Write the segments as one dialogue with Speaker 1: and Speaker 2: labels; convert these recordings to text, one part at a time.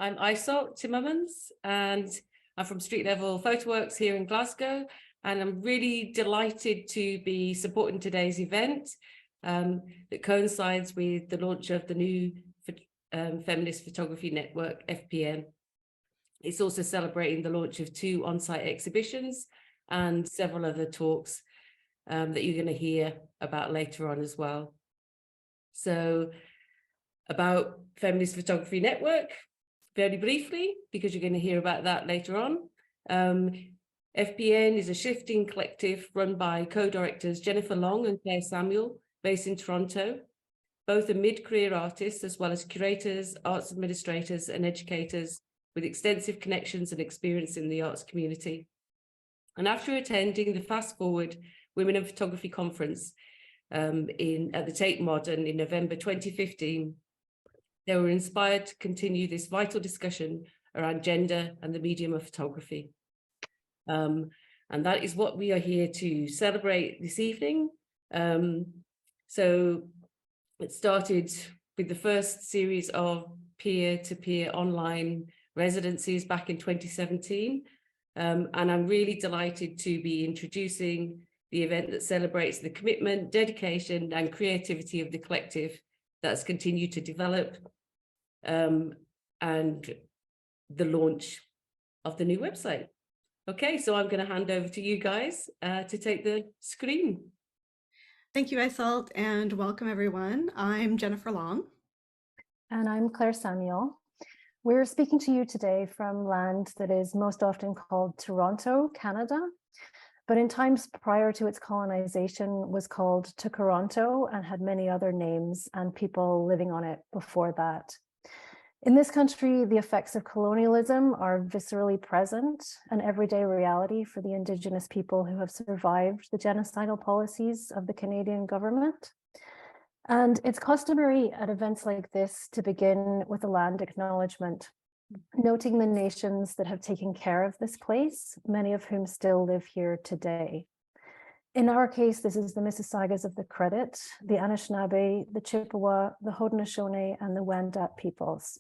Speaker 1: I'm Isolt Timmermans, and I'm from Street Level Photoworks here in Glasgow, and I'm really delighted to be supporting today's event that coincides with the launch of the new Feminist Photography Network, FPN. It's also celebrating the launch of 2 on-site exhibitions and several other talks that you're going to hear about later on as well. So about Feminist Photography Network, very briefly, because you're going to hear about that later on. FPN is a shifting collective run by co-directors Jennifer Long and Clare Samuel, based in Toronto. Both are mid-career artists, as well as curators, arts administrators, and educators with extensive connections and experience in the arts community. And after attending the Fast Forward Women in Photography Conference at the Tate Modern in November 2015, they were inspired to continue this vital discussion around gender and the medium of photography. And that is what we are here to celebrate this evening. So it started with the first series of peer-to-peer online residencies back in 2017. And I'm really delighted to be introducing the event that celebrates the commitment, dedication, and creativity of the collective that's continued to develop, and the launch of the new website. Okay, so I'm going to hand over to you guys to take the screen.
Speaker 2: Thank you, Isolt, and welcome everyone. I'm Jennifer Long.
Speaker 3: And I'm Clare Samuel. We're speaking to you today from land that is most often called Tkaronto, Canada, but in times prior to its colonization was called Tkaronto and had many other names and people living on it before that. In this country, the effects of colonialism are viscerally present, an everyday reality for the Indigenous people who have survived the genocidal policies of the Canadian government. And it's customary at events like this to begin with a land acknowledgement, noting the nations that have taken care of this place, many of whom still live here today. In our case, this is the Mississaugas of the Credit, the Anishinaabe, the Chippewa, the Haudenosaunee, and the Wendat peoples.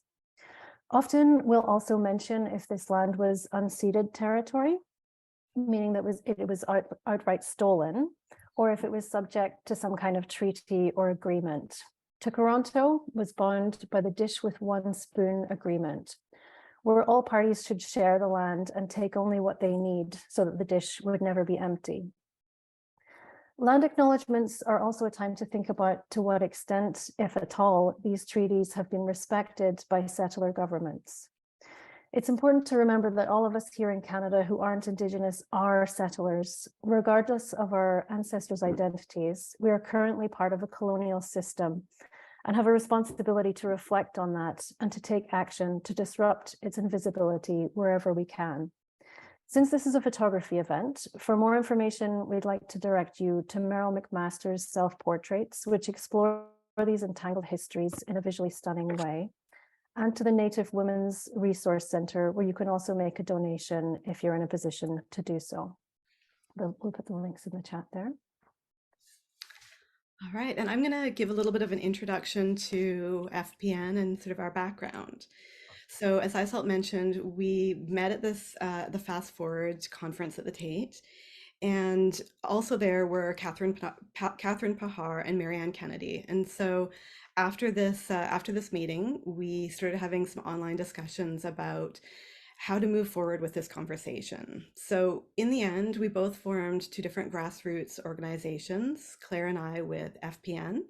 Speaker 3: Often we'll also mention if this land was unceded territory, meaning that it was outright stolen, or if it was subject to some kind of treaty or agreement. Tkaronto was bound by the dish with one spoon agreement, where all parties should share the land and take only what they need so that the dish would never be empty. Land acknowledgements are also a time to think about to what extent, if at all, these treaties have been respected by settler governments. It's important to remember that all of us here in Canada who aren't Indigenous are settlers. Regardless of our ancestors' identities, we are currently part of a colonial system and have a responsibility to reflect on that and to take action to disrupt its invisibility wherever we can. Since this is a photography event, for more information, we'd like to direct you to Meryl McMaster's self-portraits, which explore these entangled histories in a visually stunning way, and to the Native Women's Resource Center, where you can also make a donation if you're in a position to do so. We'll put the links in the chat there.
Speaker 2: All right, and I'm going to give a little bit of an introduction to FPN and sort of our background. So as Isolt mentioned, we met at this the Fast Forward conference at the Tate, and also there were Catherine Pahar and Marianne Kennedy. And so after this meeting, we started having some online discussions about how to move forward with this conversation. So in the end, we both formed 2 different grassroots organizations, Clare and I with FPN,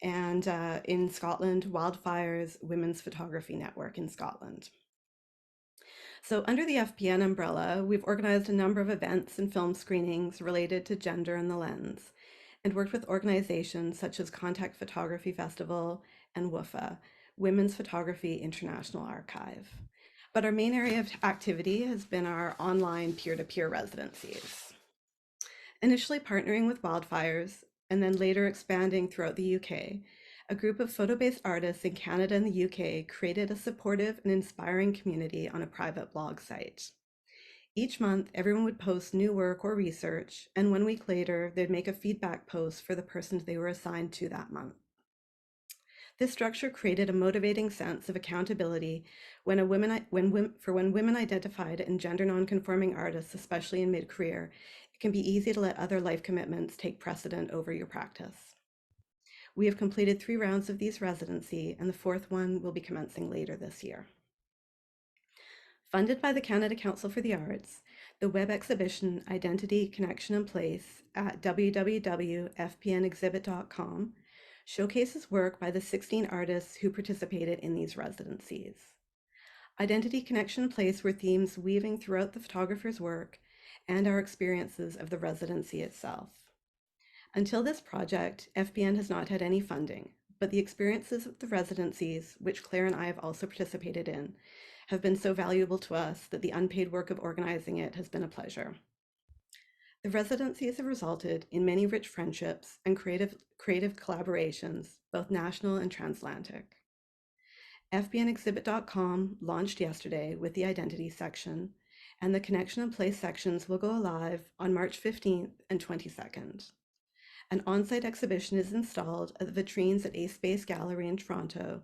Speaker 2: and in Scotland, Wildfires Women's Photography Network in Scotland. So under the FPN umbrella, we've organized a number of events and film screenings related to gender and the lens, and worked with organizations such as Contact Photography Festival and WPHA, Women's Photography International Archive. But our main area of activity has been our online peer-to-peer residencies. Initially partnering with Wildfires, and then later expanding throughout the UK, a group of photo-based artists in Canada and the UK created a supportive and inspiring community on a private blog site. Each month, everyone would post new work or research, and 1 week later, they'd make a feedback post for the persons they were assigned to that month. This structure created a motivating sense of accountability when women identified in gender nonconforming artists, especially in mid-career, it can be easy to let other life commitments take precedent over your practice. We have completed 3 rounds of these residency, and the 4th one will be commencing later this year. Funded by the Canada Council for the Arts, the web exhibition Identity, Connection and Place at www.fpnexhibit.com showcases work by the 16 artists who participated in these residencies. Identity, Connection and Place were themes weaving throughout the photographer's work and our experiences of the residency itself. Until this project, FPN has not had any funding, but the experiences of the residencies, which Claire and I have also participated in, have been so valuable to us that the unpaid work of organizing it has been a pleasure. The residencies have resulted in many rich friendships and creative collaborations, both national and transatlantic. FBNexhibit.com launched yesterday with the identity section, and the Connection and Place sections will go live on March 15th and 22nd. An on-site exhibition is installed at the vitrines at Ace Space Gallery in Toronto,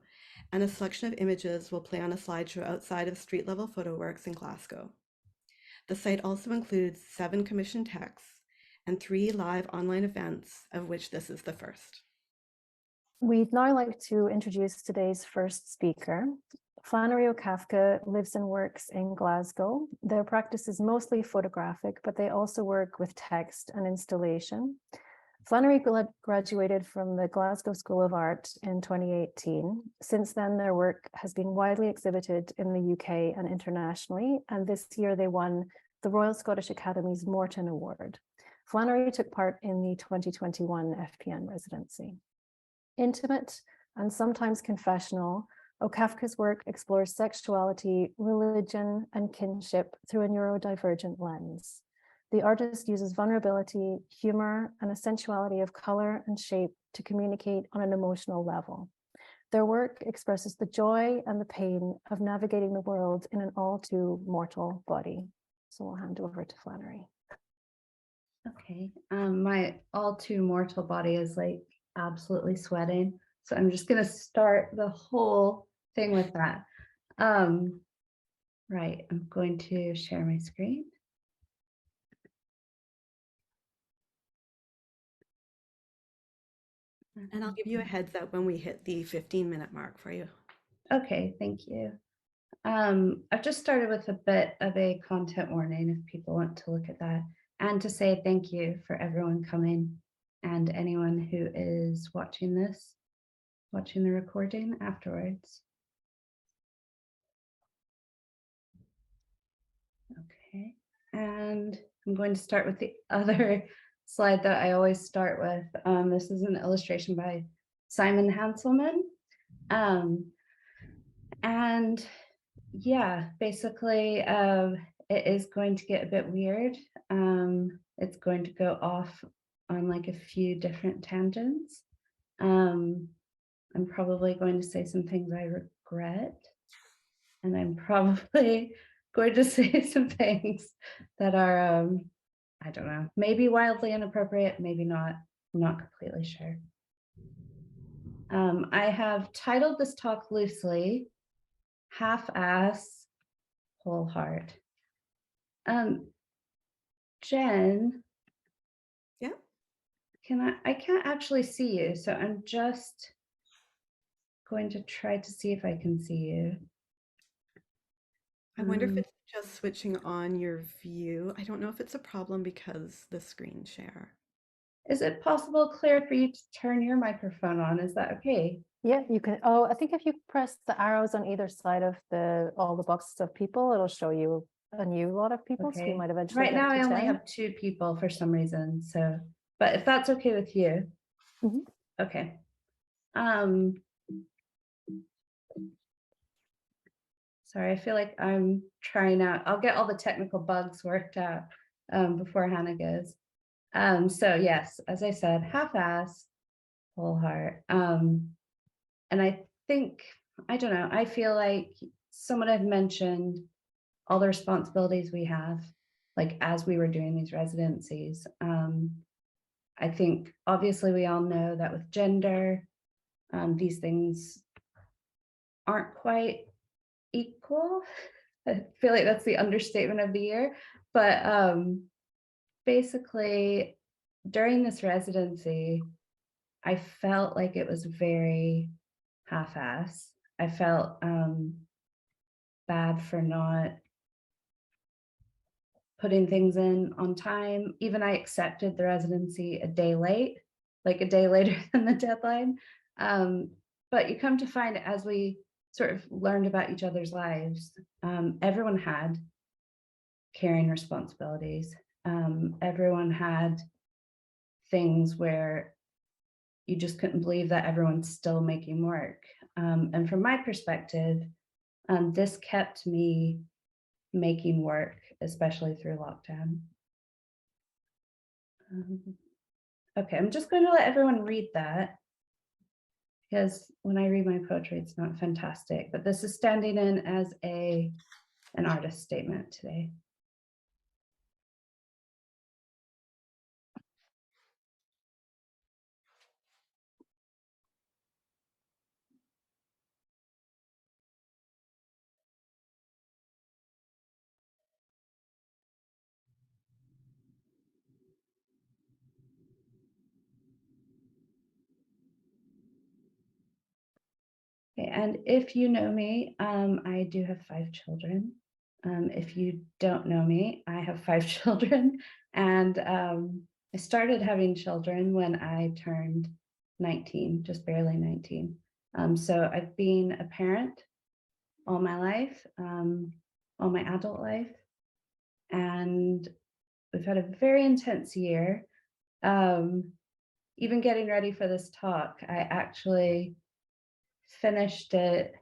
Speaker 2: and a selection of images will play on a slideshow outside of Street Level Photo Works in Glasgow. The site also includes 7 commissioned texts and 3 live online events, of which this is the first.
Speaker 3: We'd now like to introduce today's first speaker. Flannery O'Kafka lives and works in Glasgow. Their practice is mostly photographic, but they also work with text and installation. Flannery graduated from the Glasgow School of Art in 2018. Since then, their work has been widely exhibited in the UK and internationally, and this year they won the Royal Scottish Academy's Morton Award. Flannery took part in the 2021 FPN residency. Intimate and sometimes confessional, O'Kafka's work explores sexuality, religion, and kinship through a neurodivergent lens. The artist uses vulnerability, humor, and a sensuality of color and shape to communicate on an emotional level. Their work expresses the joy and the pain of navigating the world in an all too mortal body. So I'll hand over to Flannery.
Speaker 4: Okay, my all too mortal body is like absolutely sweating. So I'm just gonna start the whole thing with that. Right, I'm going to share my screen.
Speaker 2: And I'll give you a heads up when we hit the 15-minute mark for you.
Speaker 4: Okay, thank you. I've just started with a bit of a content warning if people want to look at that, and to say thank you for everyone coming and anyone who is watching the recording afterwards. Okay, and I'm going to start with the other slide that I always start with. This is an illustration by Simon Hanselman. And yeah, basically it is going to get a bit weird. It's going to go off on like a few different tangents. I'm probably going to say some things I regret, and I'm probably going to say some things that are I don't know, maybe wildly inappropriate, maybe not. I'm not completely sure. I have titled this talk loosely, Half-Ass, Whole Heart. Jen?
Speaker 2: Yeah?
Speaker 4: I can't actually see you, so I'm just going to try to see if I can see you.
Speaker 2: I wonder if it's just switching on your view. I don't know if it's a problem because the screen share.
Speaker 4: Is it possible, Claire, for you to turn your microphone on? Is that okay?
Speaker 3: Yeah, you can. Oh, I think if you press the arrows on either side of all the boxes of people, it'll show you a new lot of people.
Speaker 4: Okay.
Speaker 3: So we might eventually
Speaker 4: Right
Speaker 3: get
Speaker 4: now
Speaker 3: to
Speaker 4: I only
Speaker 3: 10.
Speaker 4: have 2 people for some reason. So, but if that's okay with you.
Speaker 3: Mhm.
Speaker 4: Okay. Sorry, I feel like I'm trying out. I'll get all the technical bugs worked out before Hannah goes. So yes, as I said, half-ass, whole heart. And I think, I don't know, I feel like someone had mentioned all the responsibilities we have, like as we were doing these residencies. I think obviously we all know that with gender, These things aren't quite equal. I feel like that's the understatement of the year. But basically, during this residency, I felt like it was very half-ass. I felt bad for not putting things in on time. Even I accepted the residency a day late, like a day later than the deadline. But you come to find, as we sort of learned about each other's lives, everyone had caring responsibilities. Everyone had things where you just couldn't believe that everyone's still making work. And from my perspective, this kept me making work, especially through lockdown. Okay, I'm just going to let everyone read that, because when I read my poetry, it's not fantastic, but this is standing in as an artist statement today. Okay, and if you know me, I do have 5 children. If you don't know me, I have 5 children, and I started having children when I turned 19, just barely 19. So I've been a parent all my life, all my adult life, and we've had a very intense year. Even getting ready for this talk, I actually finished it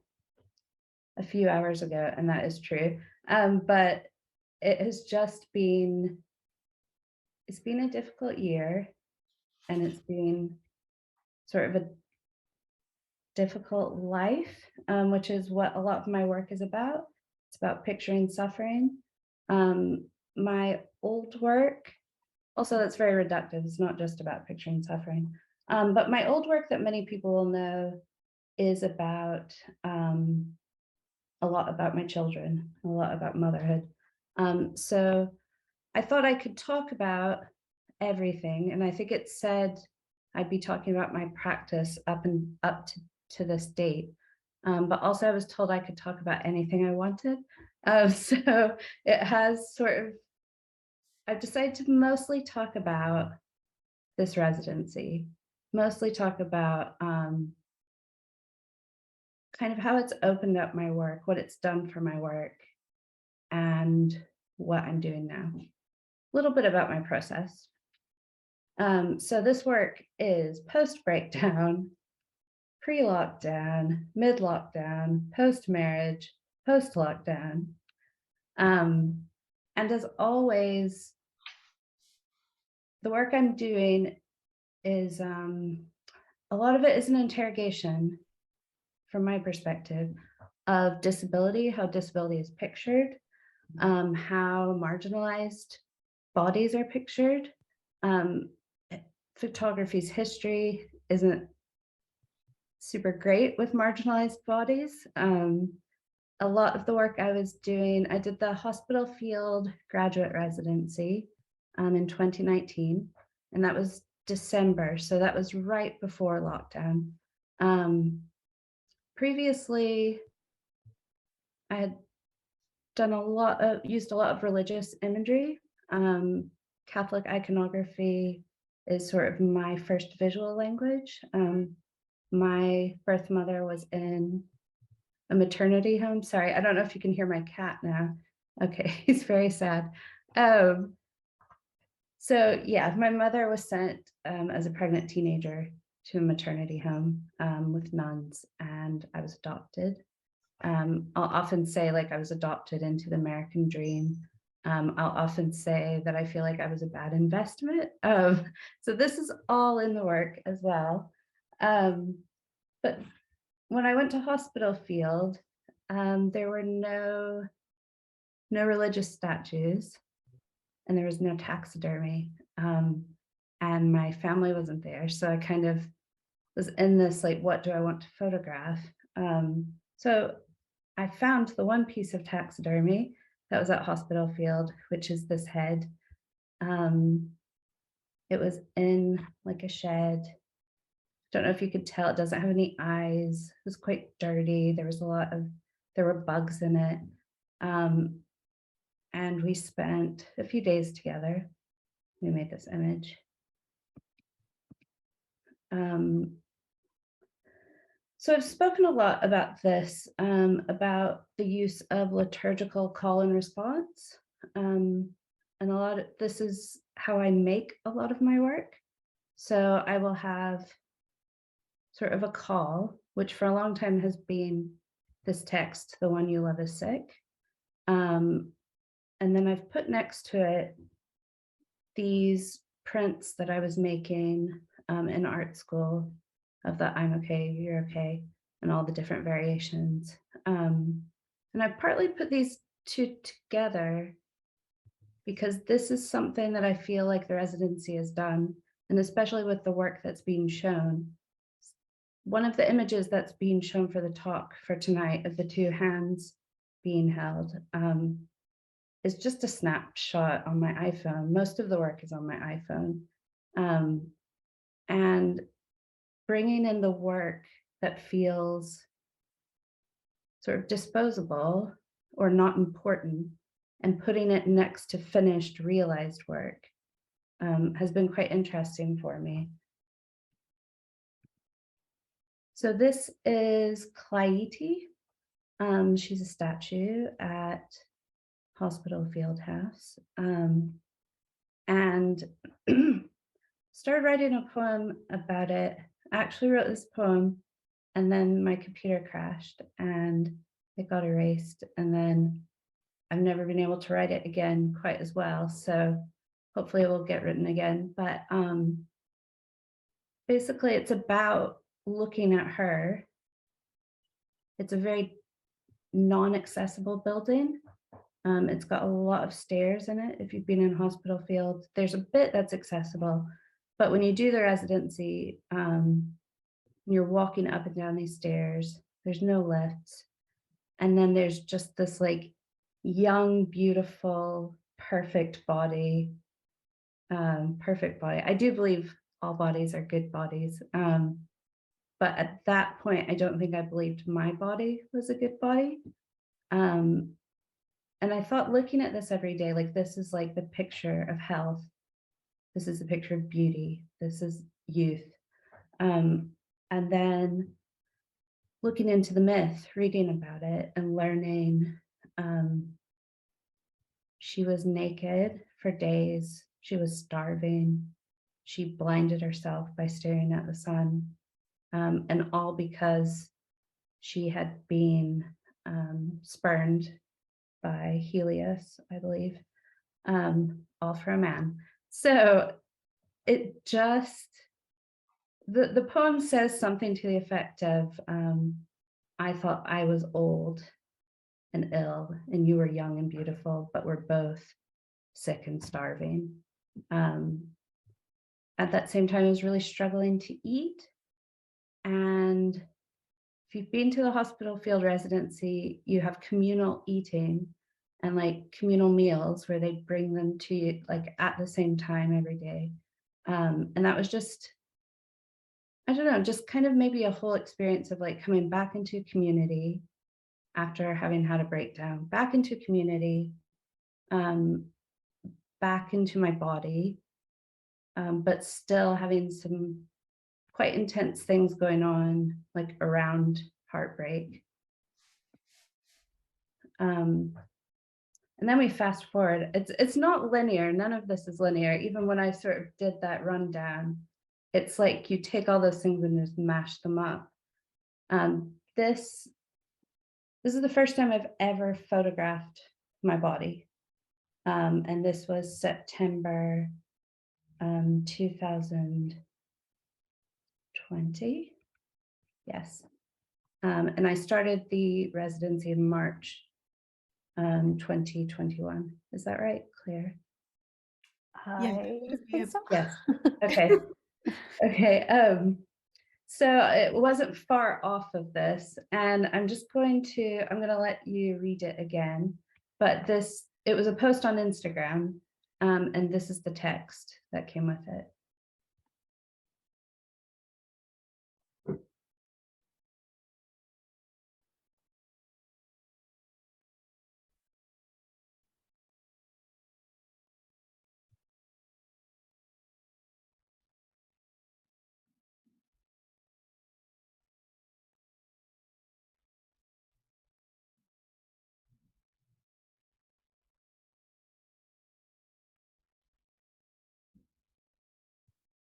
Speaker 4: a few hours ago, and that is true. But it has just been, it's been a difficult year, and it's been sort of a difficult life, which is what a lot of my work is about. It's about picturing suffering. My old work, also that's very reductive, it's not just about picturing suffering. But my old work that many people will know is about a lot about my children, a lot about motherhood. So I thought I could talk about everything, and I think it said I'd be talking about my practice up to this date. But also I was told I could talk about anything I wanted. So it has sort of, I've decided to mostly talk about this residency, mostly talk about kind of how it's opened up my work, what it's done for my work, and what I'm doing now. A little bit about my process. So this work is post-breakdown, pre-lockdown, mid-lockdown, post-marriage, post-lockdown. And as always, the work I'm doing is, a lot of it is an interrogation, from my perspective, of disability, how disability is pictured, how marginalized bodies are pictured. Photography's history isn't super great with marginalized bodies. A lot of the work I was doing, I did the hospital field graduate residency in 2019, and that was December, so that was right before lockdown. Previously, I had done used a lot of religious imagery. Catholic iconography is sort of my first visual language. My birth mother was in a maternity home. Sorry, I don't know if you can hear my cat now. Okay, he's very sad. So yeah, my mother was sent as a pregnant teenager to a maternity home with nuns, and I was adopted. I'll often say like I was adopted into the American dream. I'll often say that I feel like I was a bad investment. So this is all in the work as well. But when I went to hospital field, there were no religious statues, and there was no taxidermy, and my family wasn't there. So I kind of was in this, like, what do I want to photograph? So I found the one piece of taxidermy that was at Hospital Field, which is this head. It was in like a shed. Don't know if you could tell, it doesn't have any eyes. It was quite dirty. There were bugs in it. And we spent a few days together. We made this image. So I've spoken a lot about this, about the use of liturgical call and response. And this is how I make a lot of my work. So I will have sort of a call, which for a long time has been this text, "The one you love is sick." And then I've put next to it these prints that I was making in art school of the "I'm okay, you're okay," and all the different variations. And I partly put these two together because this is something that I feel like the residency has done, and especially with the work that's being shown. One of the images that's being shown for the talk for tonight of the two hands being held is just a snapshot on my iPhone. Most of the work is on my iPhone. And bringing in the work that feels sort of disposable or not important and putting it next to finished, realized work has been quite interesting for me. So this is Clytie. She's a statue at Hospital Field House. And started writing a poem about it. I actually wrote this poem and then my computer crashed and it got erased. And then I've never been able to write it again quite as well. So hopefully it will get written again. But basically it's about looking at her. It's a very non-accessible building. It's got a lot of stairs in it. If you've been in Hospital Field, there's a bit that's accessible, but when you do the residency, you're walking up and down these stairs. There's no lifts. And then there's just this like young, beautiful, perfect body. I do believe all bodies are good bodies. But at that point, I don't think I believed my body was a good body. And I thought looking at this every day, like this is like the picture of health. This is the picture of beauty. This is youth. And then looking into the myth, reading about it and learning, she was naked for days. She was starving. She blinded herself by staring at the sun. And all because she had been spurned by Helios, I believe, all for a man. So it just, the poem says something to the effect of, I thought I was old and ill and you were young and beautiful, but we're both sick and starving. At that same time, I was really struggling to eat. And if you've been to the Hospital Field residency, you have communal eating and like communal meals where they bring them to you like at the same time every day. And that was just, I don't know, just kind of maybe a whole experience of like coming back into community after having had a breakdown, back into community, back into my body, but still having some quite intense things going on, like around heartbreak. And then we fast forward. It's not linear. None of this is linear. Even when I sort of did that rundown, it's like you take all those things and just mash them up. This is the first time I've ever photographed my body. And this was September 2020. Yes. And I started the residency in March 2021. Is that right, Claire?
Speaker 3: I think so.
Speaker 4: Yes. Okay. Okay. So it wasn't far off of this, and I'm going to let you read it again, but it was a post on Instagram, and this is the text that came with it.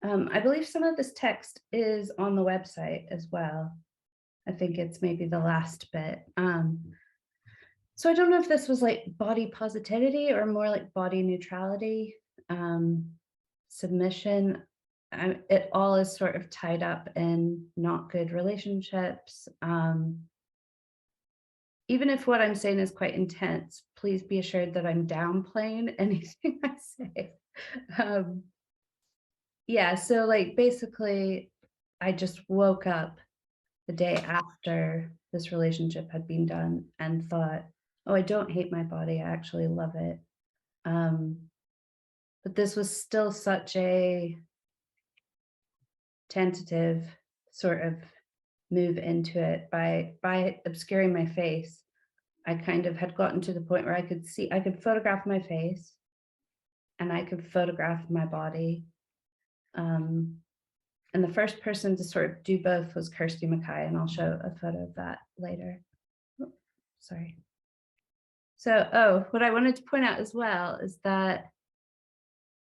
Speaker 4: I believe some of this text is on the website as well. I think it's maybe the last bit. So I don't know if this was like body positivity or more like body neutrality, submission. It all is sort of tied up in not good relationships. Even if what I'm saying is quite intense, please be assured that I'm downplaying anything I say. Yeah, so like basically, I just woke up the day after this relationship had been done and thought, oh, I don't hate my body. I actually love it. But this was still such a tentative sort of move into it by obscuring my face. I kind of had gotten to the point where I could photograph my face and I could photograph my body. And the first person to sort of do both was Kirsty Mackay, and I'll show a photo of that later. Oh, sorry. So, what I wanted to point out as well is that,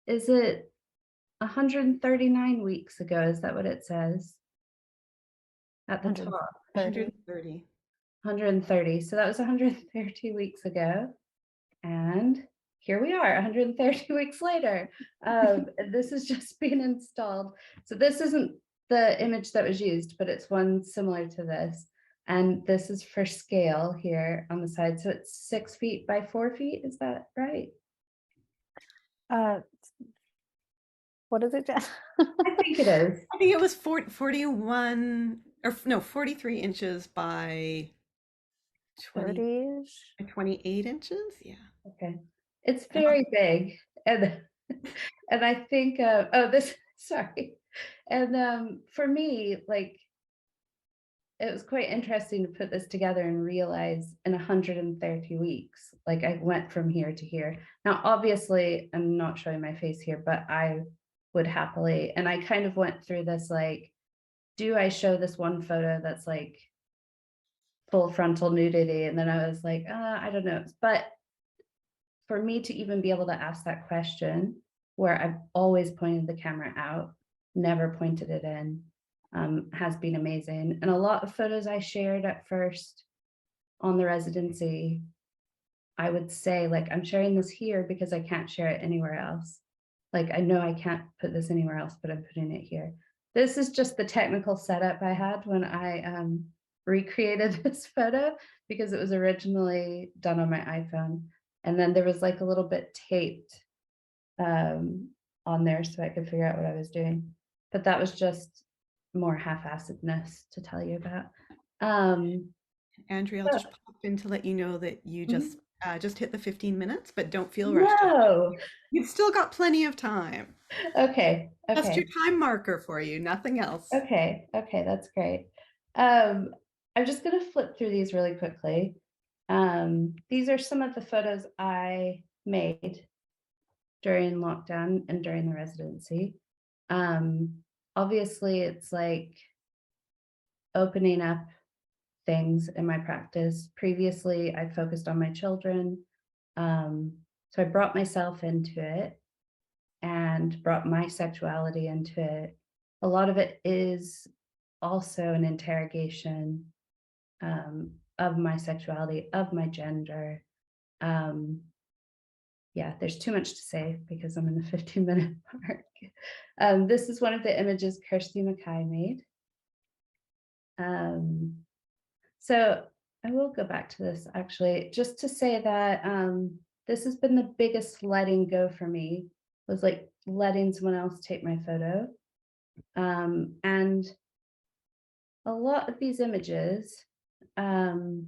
Speaker 4: is it 139 weeks ago? Is that what it says at the top?
Speaker 2: 130.
Speaker 4: 130. So that was 130 weeks ago. And here we are 130 weeks later. This is just being installed. So this isn't the image that was used, but it's one similar to this. And this is for scale here on the side. So it's 6 feet by 4 feet. Is that right?
Speaker 3: What is it, Jess?
Speaker 4: I think it is.
Speaker 2: I think it was 41 or no, 43 inches by 28 inches. Yeah.
Speaker 4: Okay. It's very big. And and I think sorry. And for me, like, it was quite interesting to put this together and realize in 130 weeks, like I went from here to here. Now, obviously, I'm not showing my face here, but I would happily, and I kind of went through this, like, do I show this one photo that's like full frontal nudity? And then I was like, I don't know. But for me to even be able to ask that question, where I've always pointed the camera out, never pointed it in, has been amazing. And a lot of photos I shared at first on the residency, I would say, like, I'm sharing this here because I can't share it anywhere else. Like, I know I can't put this anywhere else, but I'm putting it here. This is just the technical setup I had when I recreated this photo, because it was originally done on my iPhone. And then there was like a little bit taped on there so I could figure out what I was doing. But that was just more half-assedness to tell you about.
Speaker 2: Andrea, I'll just pop in to let you know that you just hit the 15 minutes, but don't feel rushed.
Speaker 4: No.
Speaker 2: You've still got plenty of time.
Speaker 4: Okay.
Speaker 2: That's your time marker for you, nothing else.
Speaker 4: Okay, that's great. I'm just going to flip through these really quickly. These are some of the photos I made during lockdown and during the residency. Obviously, it's like opening up things in my practice. Previously, I focused on my children. So I brought myself into it and brought my sexuality into it. A lot of it is also an interrogation of my sexuality, of my gender. Yeah, there's too much to say because I'm in the 15-minute mark. This is one of the images Kirsty Mackay made. So I will go back to this actually, just to say that this has been the biggest letting go for me, was like letting someone else take my photo. And a lot of these images, they've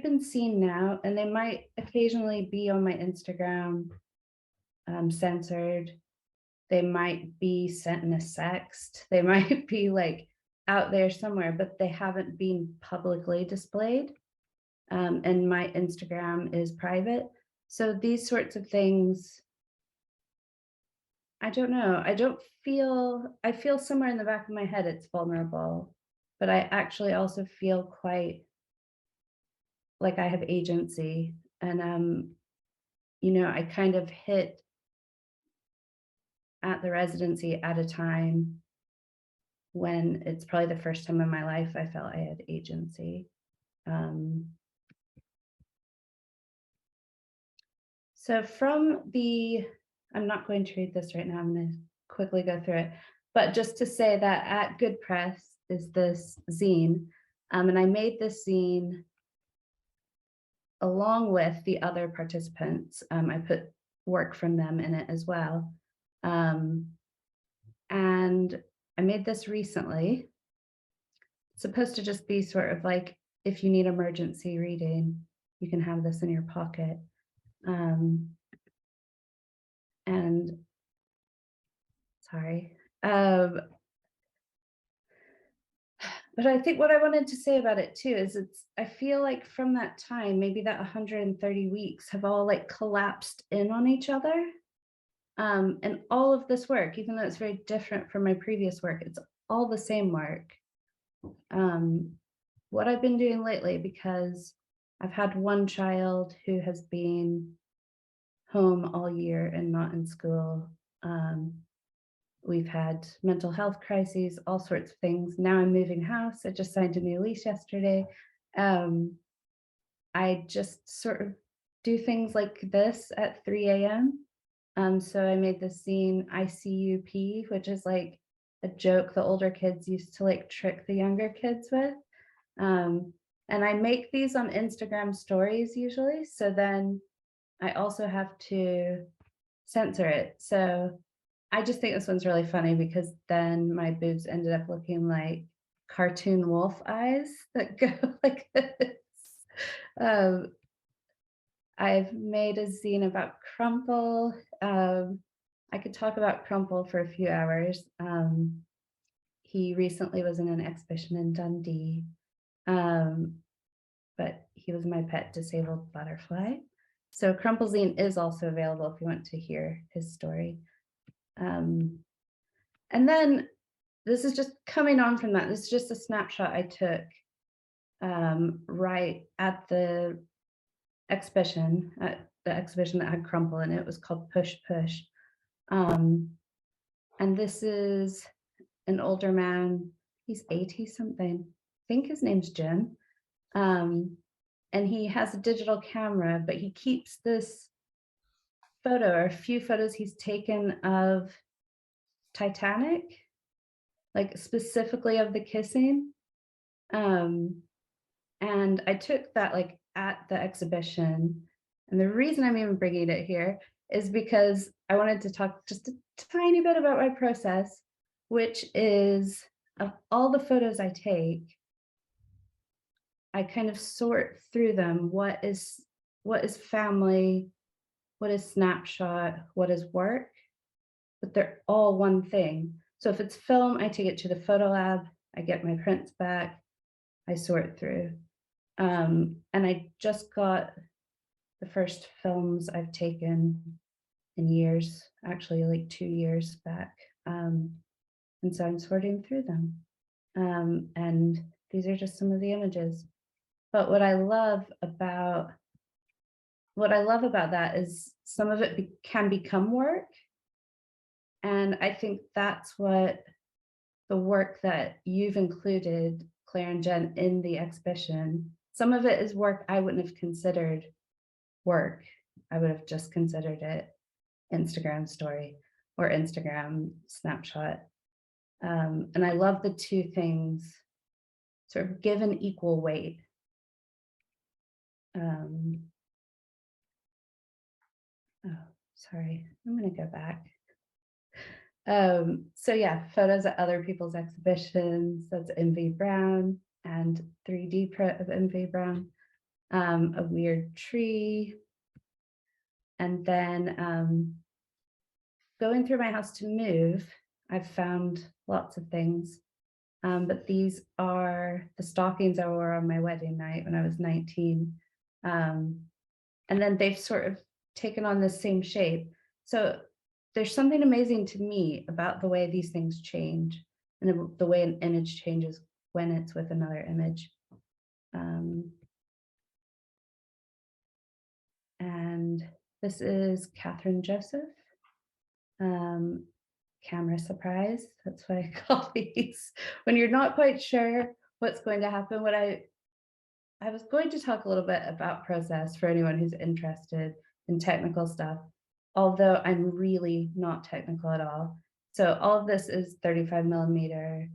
Speaker 4: been seen now, and they might occasionally be on my Instagram, censored. They might be sent in a sext. They might be like out there somewhere, but they haven't been publicly displayed. And my Instagram is private. So these sorts of things, I don't know. I feel somewhere in the back of my head it's vulnerable, but I actually also feel quite like I have agency. And I kind of hit at the residency at a time when it's probably the first time in my life I felt I had agency. So I'm not going to read this right now, I'm going to quickly go through it, but just to say that At Good Press is this zine, and I made this zine along with the other participants. I put work from them in it as well. And I made this recently. It's supposed to just be sort of like, if you need emergency reading, you can have this in your pocket. And sorry. But I think what I wanted to say about it too is I feel like from that time, maybe that 130 weeks have all like collapsed in on each other. And all of this work, even though it's very different from my previous work, it's all the same work. What I've been doing lately, because I've had one child who has been home all year and not in school. We've had mental health crises, all sorts of things. Now I'm moving house. I just signed a new lease yesterday. I just sort of do things like this at 3 a.m. So I made this zine ICUP, which is like a joke the older kids used to like trick the younger kids with. And I make these on Instagram stories usually. So then I also have to censor it. So I just think this one's really funny because then my boobs ended up looking like cartoon wolf eyes that go like this. I've made a zine about Crumple. I could talk about Crumple for a few hours. He recently was in an exhibition in Dundee, but he was my pet disabled butterfly. So Crumple zine is also available if you want to hear his story. And then this is just coming on from that. This is just a snapshot I took right at the exhibition that had Crumple in it. It was called Push Push. And this is an older man. He's 80 something. I think his name's Jim. And he has a digital camera, but he keeps this photo or a few photos he's taken of Titanic, like specifically of the kissing. And I took that like at the exhibition. And the reason I'm even bringing it here is because I wanted to talk just a tiny bit about my process, which is of all the photos I take, I kind of sort through them. What is family? What is snapshot? What is work? But they're all one thing. So if it's film, I take it to the photo lab. I get my prints back. I sort through. And I just got the first films I've taken in years, actually like 2 years back. And so I'm sorting through them. And these are just some of the images. But what I love about that is some of it can become work. And I think that's what the work that you've included, Claire and Jen, in the exhibition, some of it is work I wouldn't have considered work. I would have just considered it Instagram story or Instagram snapshot. And I love the two things sort of given equal weight. Oh, sorry, I'm going to go back. So yeah, photos at other people's exhibitions. That's MV Brown and 3D print of MV Brown. A weird tree. And then going through my house to move, I've found lots of things. But these are the stockings I wore on my wedding night when I was 19. And then they've sort of taken on the same shape. So there's something amazing to me about the way these things change and the way an image changes when it's with another image. And this is Catherine Joseph. Camera surprise, that's what I call these. When you're not quite sure what's going to happen. What I was going to talk a little bit about process for anyone who's interested in technical stuff, although I'm really not technical at all. So all of this is 35mm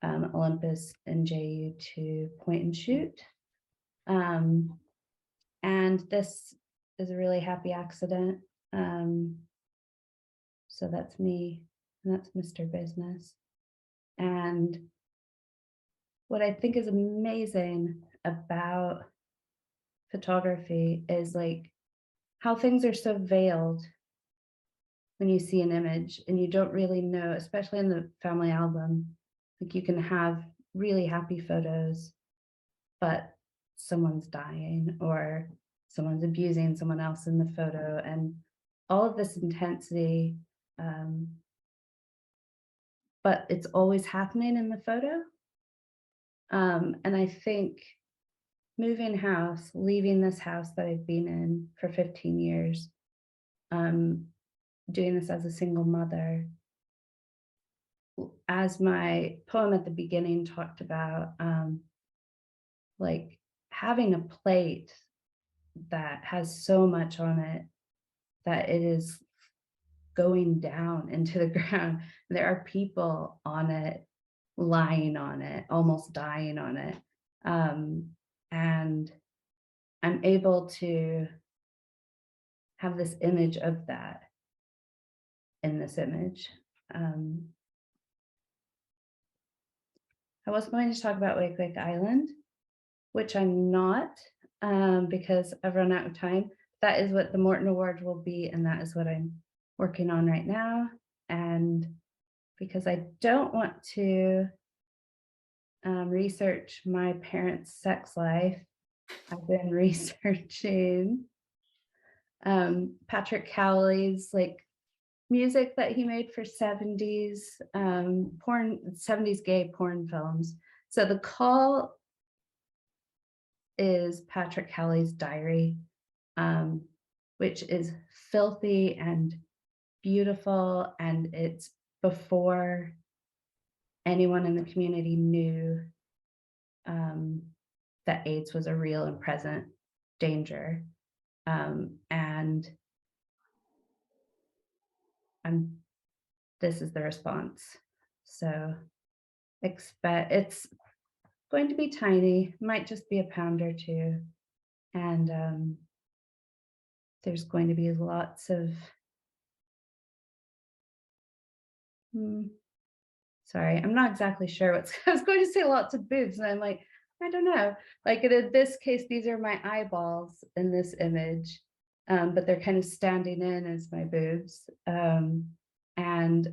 Speaker 4: Olympus NJU2 point and shoot. And this is a really happy accident. So that's me, and that's Mr. Business. And what I think is amazing about photography is like how things are so veiled when you see an image and you don't really know, especially in the family album, like you can have really happy photos, but someone's dying or someone's abusing someone else in the photo, and all of this intensity, but it's always happening in the photo. And I think moving house, leaving this house that I've been in for 15 years, doing this as a single mother, as my poem at the beginning talked about, like having a plate that has so much on it that it is going down into the ground. There are people on it, lying on it, almost dying on it. And I'm able to have this image of that in this image. I was going to talk about Laycock Island, which I'm not, because I've run out of time. That is what the Morton Award will be, and that is what I'm working on right now. And because I don't want to research my parents' sex life, I've been researching Patrick Cowley's like music that he made for 70s 70s gay porn films. So the call is Patrick Cowley's diary, which is filthy and beautiful, and it's before anyone in the community knew that AIDS was a real and present danger. And this is the response. So expect, it's going to be tiny, might just be a pound or two. And there's going to be lots of, sorry, I'm not exactly sure what's, I was going to say lots of boobs, and I'm like, I don't know. Like in this case, these are my eyeballs in this image, but they're kind of standing in as my boobs. And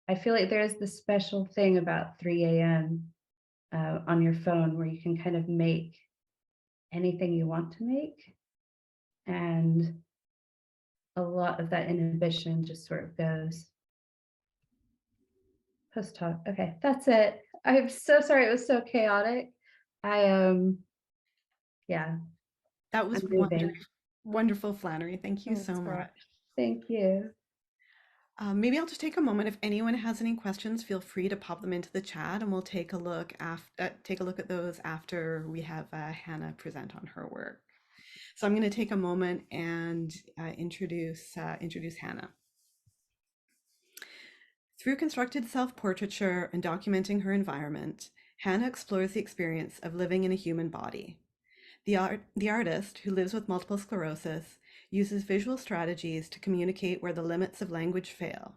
Speaker 4: I feel like there is this special thing about 3 a.m. On your phone where you can kind of make anything you want to make. And a lot of that inhibition just sort of goes. Post talk. Okay, that's it. I'm so sorry. It was so chaotic. Yeah.
Speaker 2: That was
Speaker 4: I'm moving.
Speaker 2: wonderful, Flannery. Thank you
Speaker 3: Thanks,
Speaker 2: so
Speaker 3: Claire.
Speaker 2: much.
Speaker 4: Thank you.
Speaker 2: Maybe I'll just take a moment. If anyone has any questions, feel free to pop them into the chat, and we'll take a look at those after we have Hannah present on her work. So I'm going to take a moment and introduce Hannah. Through constructed self-portraiture and documenting her environment, Hannah explores the experience of living in a human body. The artist, who lives with multiple sclerosis, uses visual strategies to communicate where the limits of language fail.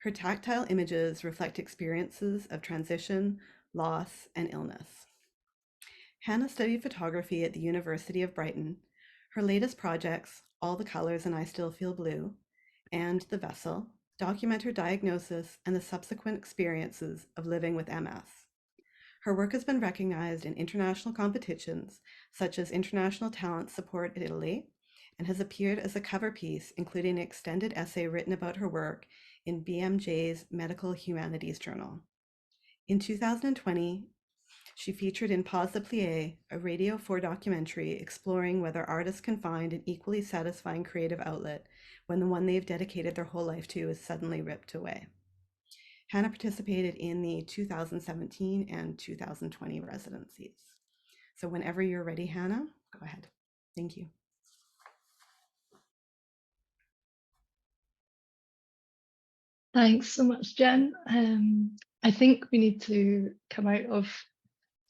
Speaker 2: Her tactile images reflect experiences of transition, loss, and illness. Hannah studied photography at the University of Brighton. Her latest projects, All the Colors and I Still Feel Blue, and The Vessel, document her diagnosis and the subsequent experiences of living with MS. Her work has been recognized in international competitions, such as International Talent Support in Italy, and has appeared as a cover piece, including an extended essay written about her work in BMJ's Medical Humanities Journal. In 2020, she featured in Pause the Plie, a Radio 4 documentary exploring whether artists can find an equally satisfying creative outlet when the one they've dedicated their whole life to is suddenly ripped away. Hannah participated in the 2017 and 2020 residencies. So whenever you're ready, Hannah, go ahead. Thank you.
Speaker 5: Thanks so much, Jen. I think we need to come out of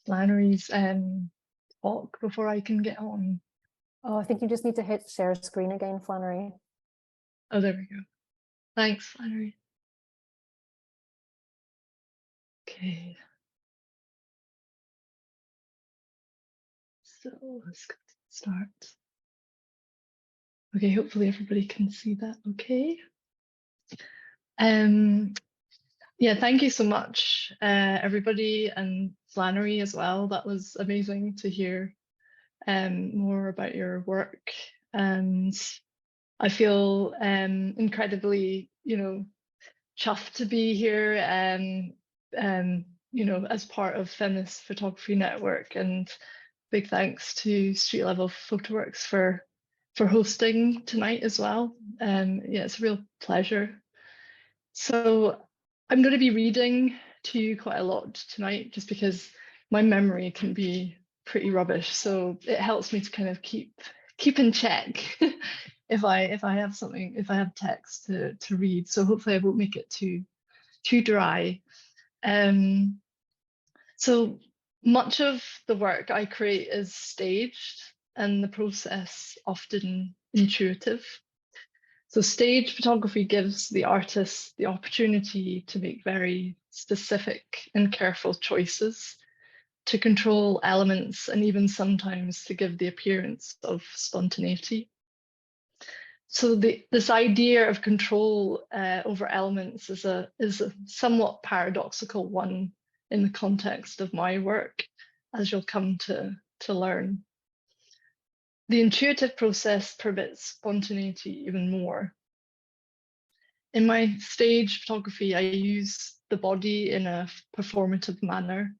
Speaker 5: Flannery's talk before I can get on.
Speaker 3: Oh, I think you just need to hit share screen again, Flannery.
Speaker 5: Oh, there we go. Thanks, Flannery. Okay. So let's start. Okay, hopefully everybody can see that okay. Yeah, thank you so much, everybody, and Flannery as well. That was amazing to hear more about your work. And I feel incredibly, chuffed to be here, as part of Feminist Photography Network. And big thanks to Street Level Photoworks for hosting tonight as well. Yeah, it's a real pleasure. So I'm going to be reading to you quite a lot tonight, just because my memory can be pretty rubbish. So it helps me to kind of keep in check if I have text to read. So hopefully I won't make it too dry. So much of the work I create is staged, and the process often intuitive. So stage photography gives the artist the opportunity to make very specific and careful choices, to control elements, and even sometimes to give the appearance of spontaneity. So this idea of control over elements is a somewhat paradoxical one in the context of my work, as you'll come to learn. The intuitive process permits spontaneity even more. In my stage photography, I use the body in a performative manner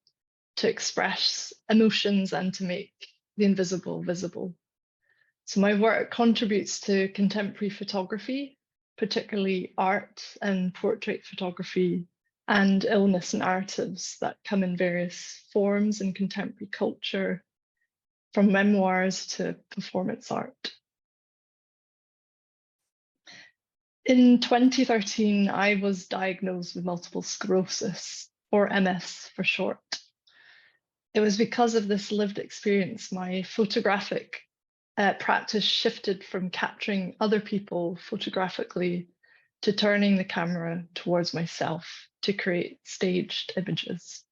Speaker 5: to express emotions and to make the invisible visible. So my work contributes to contemporary photography, particularly art and portrait photography, and illness narratives that come in various forms in contemporary culture, from memoirs to performance art. In 2013, I was diagnosed with multiple sclerosis, or MS for short. It was because of this lived experience, my photographic practice shifted from capturing other people photographically to turning the camera towards myself to create staged images.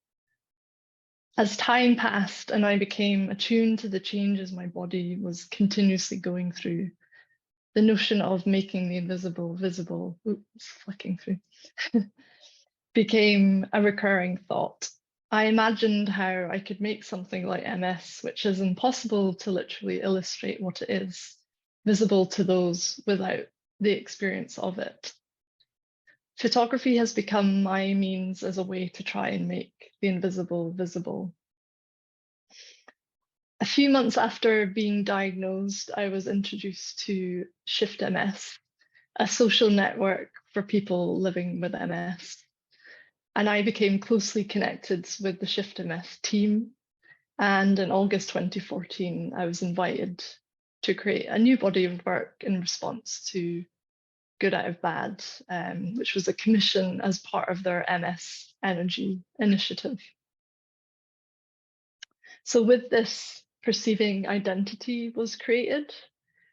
Speaker 5: As time passed and I became attuned to the changes my body was continuously going through, the notion of making the invisible visible, flicking through, became a recurring thought. I imagined how I could make something like MS, which is impossible to literally illustrate what it is, visible to those without the experience of it. Photography has become my means as a way to try and make the invisible visible. A few months after being diagnosed, I was introduced to Shift MS, a social network for people living with MS. And I became closely connected with the Shift MS team. And in August 2014, I was invited to create a new body of work in response to Good Out of Bad, which was a commission as part of their MS Energy initiative. So with this, perceiving identity was created,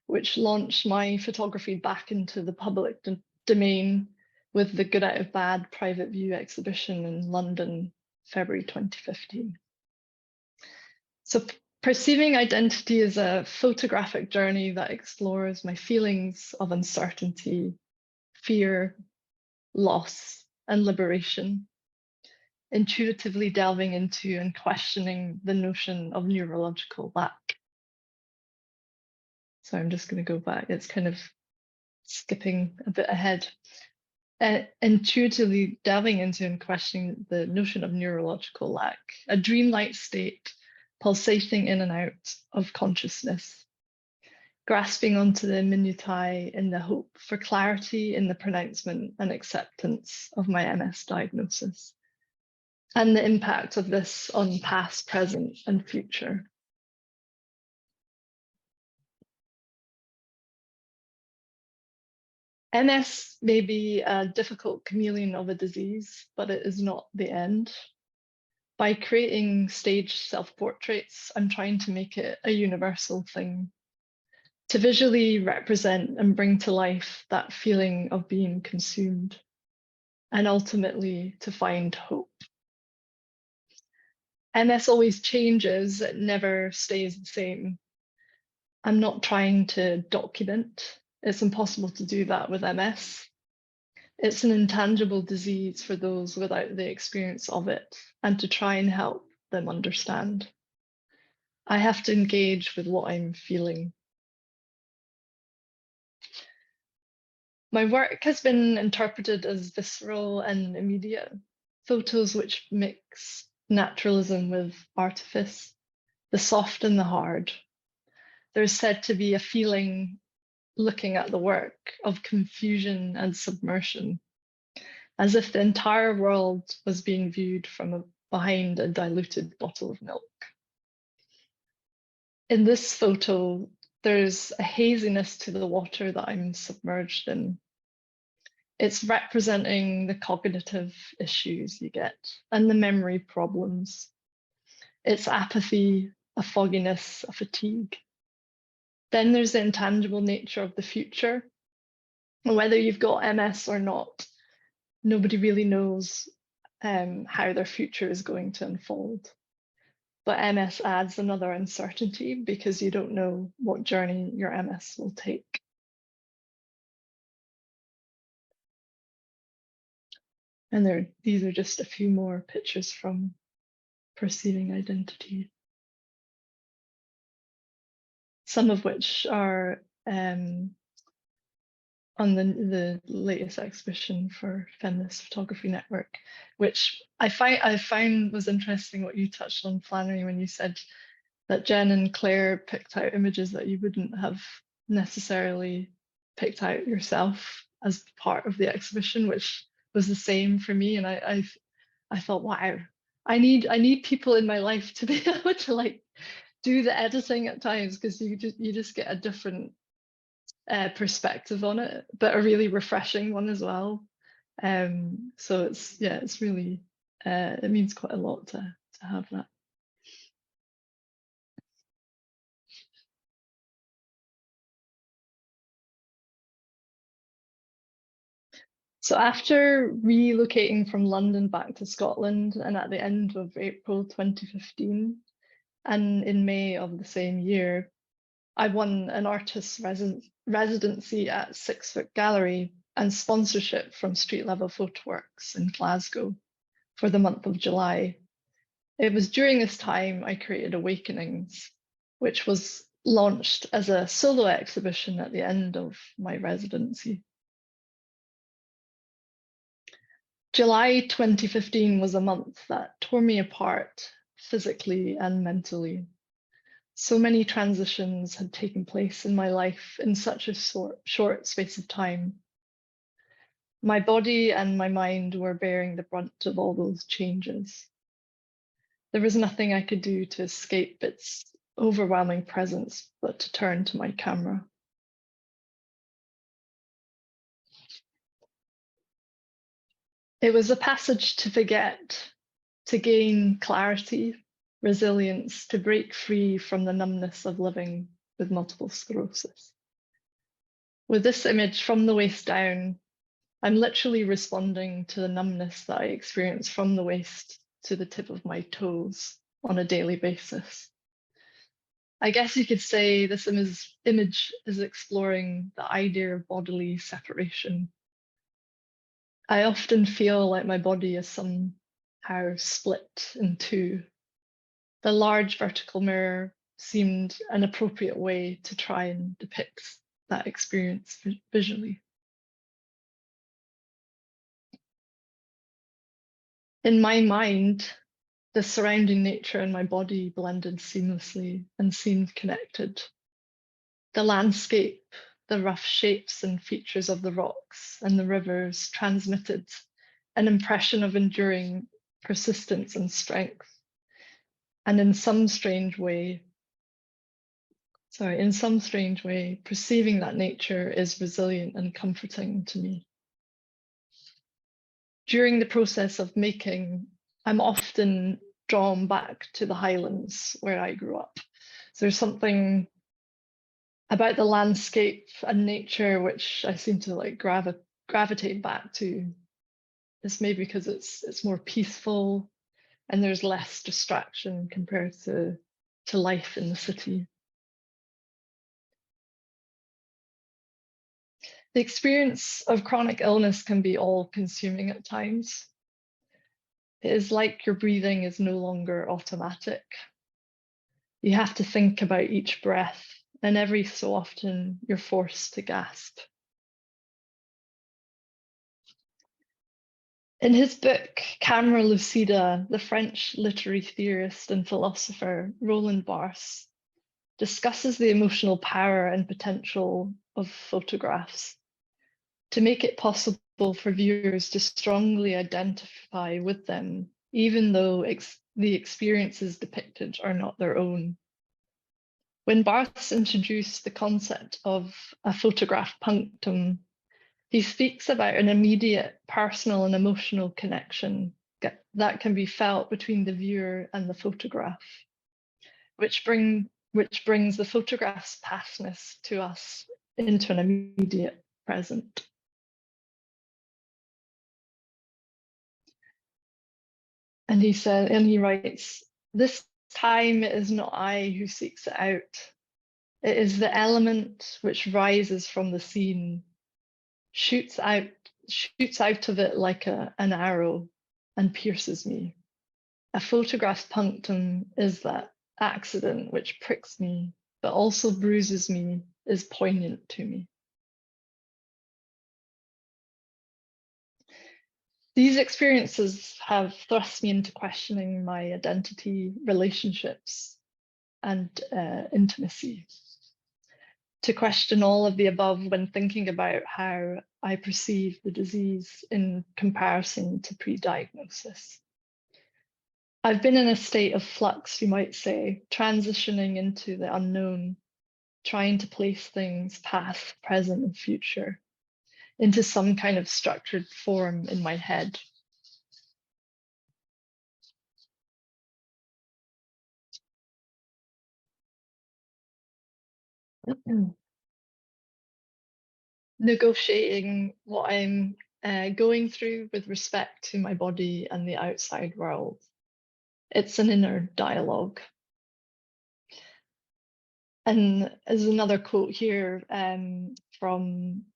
Speaker 5: which launched my photography back into the public domain with the Good Out of Bad private view exhibition in London, February 2015. So perceiving identity is a photographic journey that explores my feelings of uncertainty, fear, loss, and liberation, intuitively delving into and questioning the notion of neurological lack. So I'm just going to go back. It's kind of skipping a bit ahead. Intuitively delving into and questioning the notion of neurological lack, a dreamlike state pulsating in and out of consciousness, grasping onto the minutiae in the hope for clarity in the pronouncement and acceptance of my MS diagnosis, and the impact of this on past, present, and future. MS may be a difficult chameleon of a disease, but it is not the end. By creating staged self-portraits, I'm trying to make it a universal thing, to visually represent and bring to life that feeling of being consumed, and ultimately to find hope. MS always changes, it never stays the same. I'm not trying to document. It's impossible to do that with MS. It's an intangible disease for those without the experience of it, and to try and help them understand, I have to engage with what I'm feeling. My work has been interpreted as visceral and immediate, photos which mix naturalism with artifice, the soft and the hard. There's said to be a feeling looking at the work of confusion and submersion, as if the entire world was being viewed from behind a diluted bottle of milk. In this photo, there's a haziness to the water that I'm submerged in. It's representing the cognitive issues you get and the memory problems. It's apathy, a fogginess, a fatigue. Then there's the intangible nature of the future. Whether you've got MS or not, nobody really knows how their future is going to unfold. But MS adds another uncertainty because you don't know what journey your MS will take. And these are just a few more pictures from perceiving identity. Some of which are on the latest exhibition for Feminist Photography Network, which I find was interesting what you touched on, Flannery, when you said that Jen and Claire picked out images that you wouldn't have necessarily picked out yourself as part of the exhibition, which was the same for me. And I thought, wow, I need people in my life to be able to like do the editing at times, because you just get a different perspective on it, but a really refreshing one as well. So it's really it means quite a lot to have that. So after relocating from London back to Scotland, and at the end of April 2015, and in May of the same year, I won an artist's residency at 6 Foot Gallery and sponsorship from Street Level Photoworks in Glasgow for the month of July. It was during this time I created Awakenings, which was launched as a solo exhibition at the end of my residency. July 2015 was a month that tore me apart physically and mentally. So many transitions had taken place in my life in such a short space of time. My body and my mind were bearing the brunt of all those changes. There was nothing I could do to escape its overwhelming presence but to turn to my camera. It was a passage to forget, to gain clarity, resilience, to break free from the numbness of living with multiple sclerosis. With this image from the waist down, I'm literally responding to the numbness that I experience from the waist to the tip of my toes on a daily basis. I guess you could say this image is exploring the idea of bodily separation. I often feel like my body is somehow split in two. The large vertical mirror seemed an appropriate way to try and depict that experience visually. In my mind, the surrounding nature and my body blended seamlessly and seemed connected. The landscape, the rough shapes and features of the rocks and the rivers transmitted an impression of enduring persistence and strength. And in some strange way, perceiving that nature is resilient and comforting to me. During the process of making, I'm often drawn back to the Highlands where I grew up. So there's something about the landscape and nature which I seem to like gravitate back to. It's maybe because it's more peaceful and there's less distraction compared to life in the city. The experience of chronic illness can be all-consuming at times. It is like your breathing is no longer automatic. You have to think about each breath, and every so often you're forced to gasp. In his book, Camera Lucida, the French literary theorist and philosopher Roland Barthes discusses the emotional power and potential of photographs to make it possible for viewers to strongly identify with them, even though the experiences depicted are not their own. When Barthes introduced the concept of a photograph punctum, he speaks about an immediate personal and emotional connection that can be felt between the viewer and the photograph, which brings the photograph's pastness to us into an immediate present. And he writes, "This time it is not I who seeks it out. It is the element which rises from the scene, shoots out of it like an arrow and pierces me. A photograph punctum is that accident which pricks me, but also bruises me, is poignant to me." These experiences have thrust me into questioning my identity, relationships, and intimacy. To question all of the above when thinking about how I perceive the disease in comparison to pre-diagnosis. I've been in a state of flux, you might say, transitioning into the unknown, trying to place things past, present, and future into some kind of structured form in my head. Negotiating what I'm going through with respect to my body and the outside world. It's an inner dialogue. And there's another quote here from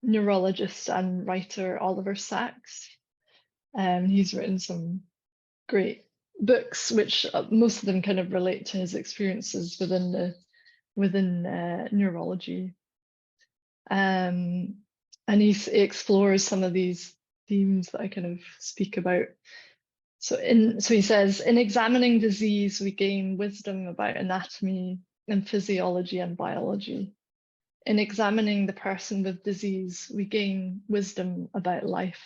Speaker 5: neurologist and writer Oliver Sacks. He's written some great books, which most of them kind of relate to his experiences within neurology. And he explores some of these themes that I kind of speak about. So he says, in examining disease, we gain wisdom about anatomy and physiology and biology. In examining the person with disease, we gain wisdom about life.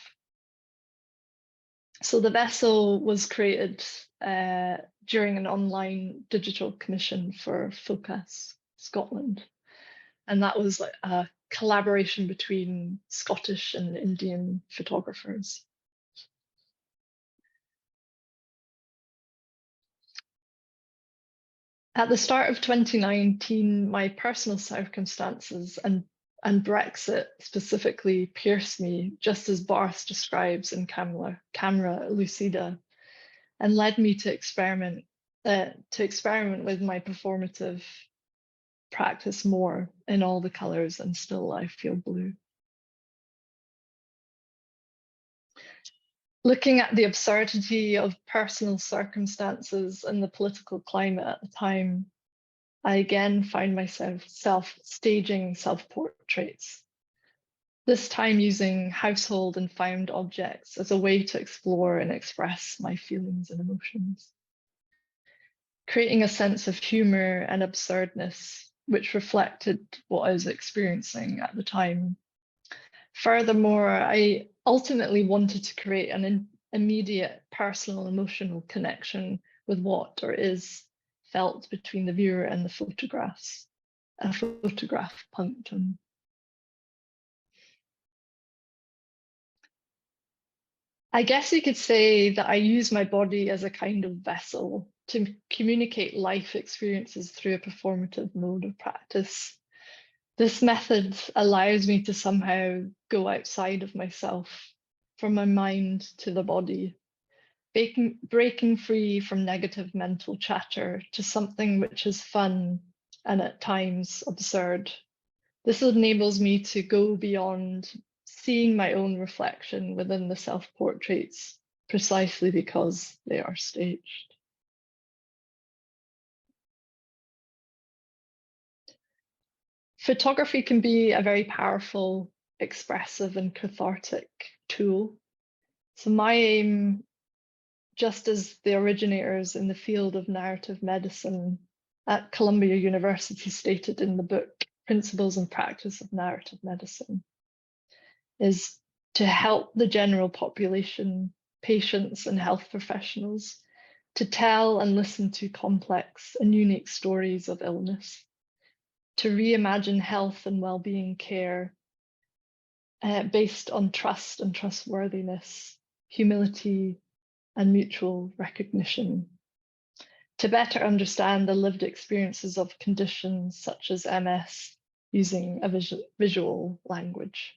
Speaker 5: So the vessel was created during an online digital commission for Focus Scotland. And that was like a collaboration between Scottish and Indian photographers. At the start of 2019, my personal circumstances and and Brexit specifically pierced me, just as Barth describes in Camera Lucida, and led me to experiment with my performative practice more in all the colors, and still I feel blue. Looking at the absurdity of personal circumstances and the political climate at the time, I again find myself staging self-portraits, this time using household and found objects as a way to explore and express my feelings and emotions, creating a sense of humor and absurdness which reflected what I was experiencing at the time. Furthermore, I ultimately wanted to create an immediate personal emotional connection with what or is felt between the viewer and the photographs, a photograph punctum. I guess you could say that I use my body as a kind of vessel to communicate life experiences through a performative mode of practice. This method allows me to somehow go outside of myself, from my mind to the body, breaking free from negative mental chatter to something which is fun and at times absurd. This enables me to go beyond seeing my own reflection within the self-portraits, precisely because they are staged. Photography can be a very powerful, expressive and cathartic tool. So my aim, just as the originators in the field of narrative medicine at Columbia University stated in the book, Principles and Practice of Narrative Medicine, is to help the general population, patients and health professionals to tell and listen to complex and unique stories of illness, to reimagine health and well-being care based on trust and trustworthiness, humility and mutual recognition, to better understand the lived experiences of conditions such as MS using a visual language.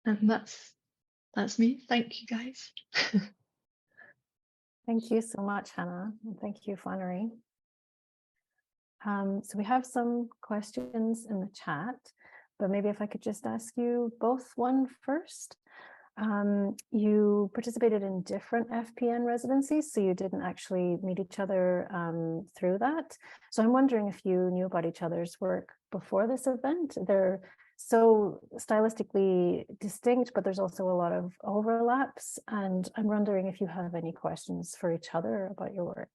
Speaker 5: And that's me. Thank you, guys.
Speaker 3: Thank you so much, Hannah. And thank you, Flannery. So we have some questions in the chat, but maybe if I could just ask you both one first. You participated in different FPN residencies, so you didn't actually meet each other through that. So I'm wondering if you knew about each other's work before this event. They're so stylistically distinct, but there's also a lot of overlaps. And I'm wondering if you have any questions for each other about your work.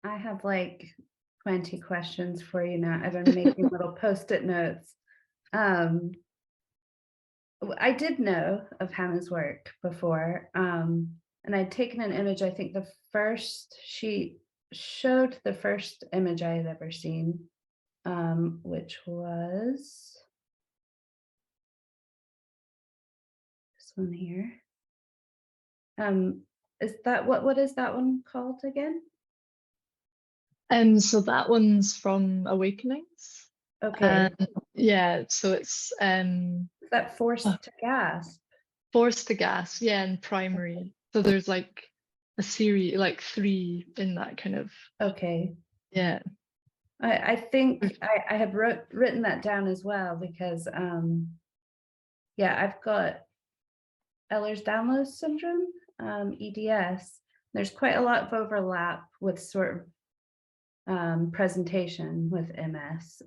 Speaker 4: I have like 20 questions for you now. I've been making little post-it notes. I did know of Hannah's work before, and I'd taken an image. I think she showed the first image I had ever seen, which was this one here. Is that what is that one called again?
Speaker 5: So that one's from Awakenings.
Speaker 4: Okay.
Speaker 5: Yeah, so it's
Speaker 4: Is that Forced to Gasp?
Speaker 5: Forced to Gasp, yeah, and Primary. So there's like a series, like 3 in that kind of.
Speaker 4: Okay.
Speaker 5: Yeah.
Speaker 4: I think I had written that down as well because yeah, I've got Ehlers-Danlos syndrome, EDS. There's quite a lot of overlap with sort of presentation with MS,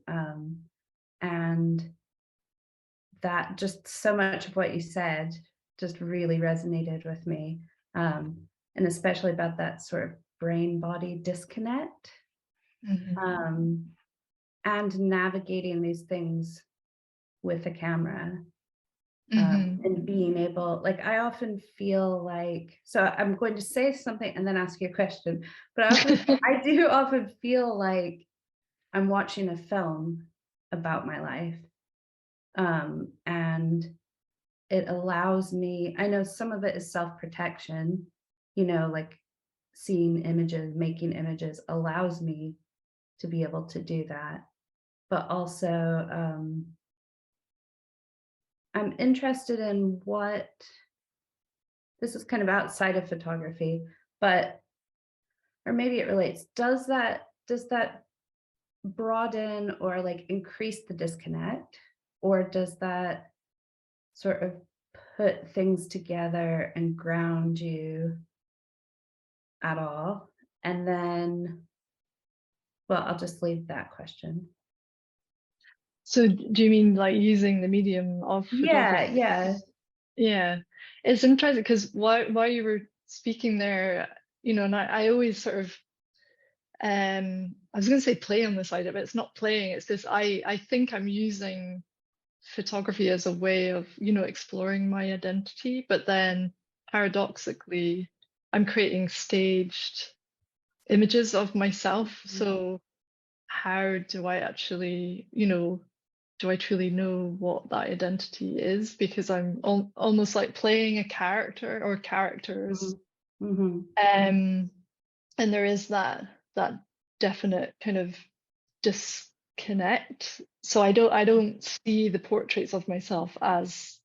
Speaker 4: and that just so much of what you said just really resonated with me, and especially about that sort of brain-body disconnect, and navigating these things with a camera. And being able, like, I often feel like, so I'm going to say something and then ask you a question, but I do often feel like I'm watching a film about my life, and it allows me, I know some of it is self-protection, you know, like seeing images, making images allows me to be able to do that. but also I'm interested in what, this is kind of outside of photography, but, or maybe it relates, does that broaden or like increase the disconnect, or does that sort of put things together and ground you at all? And then, well, I'll just leave that question.
Speaker 5: So do you mean like using the medium of photography?
Speaker 4: Yeah.
Speaker 5: Yeah, it's interesting because while you were speaking there, you know, and I always sort of, I was going to say play on the side of it. It's not playing. It's this. I think I'm using photography as a way of, you know, exploring my identity, but then paradoxically, I'm creating staged images of myself. So how do I actually, you know, do I truly know what that identity is? Because I'm almost like playing a character or characters. And there is that definite kind of disconnect. So I don't see the portraits of myself as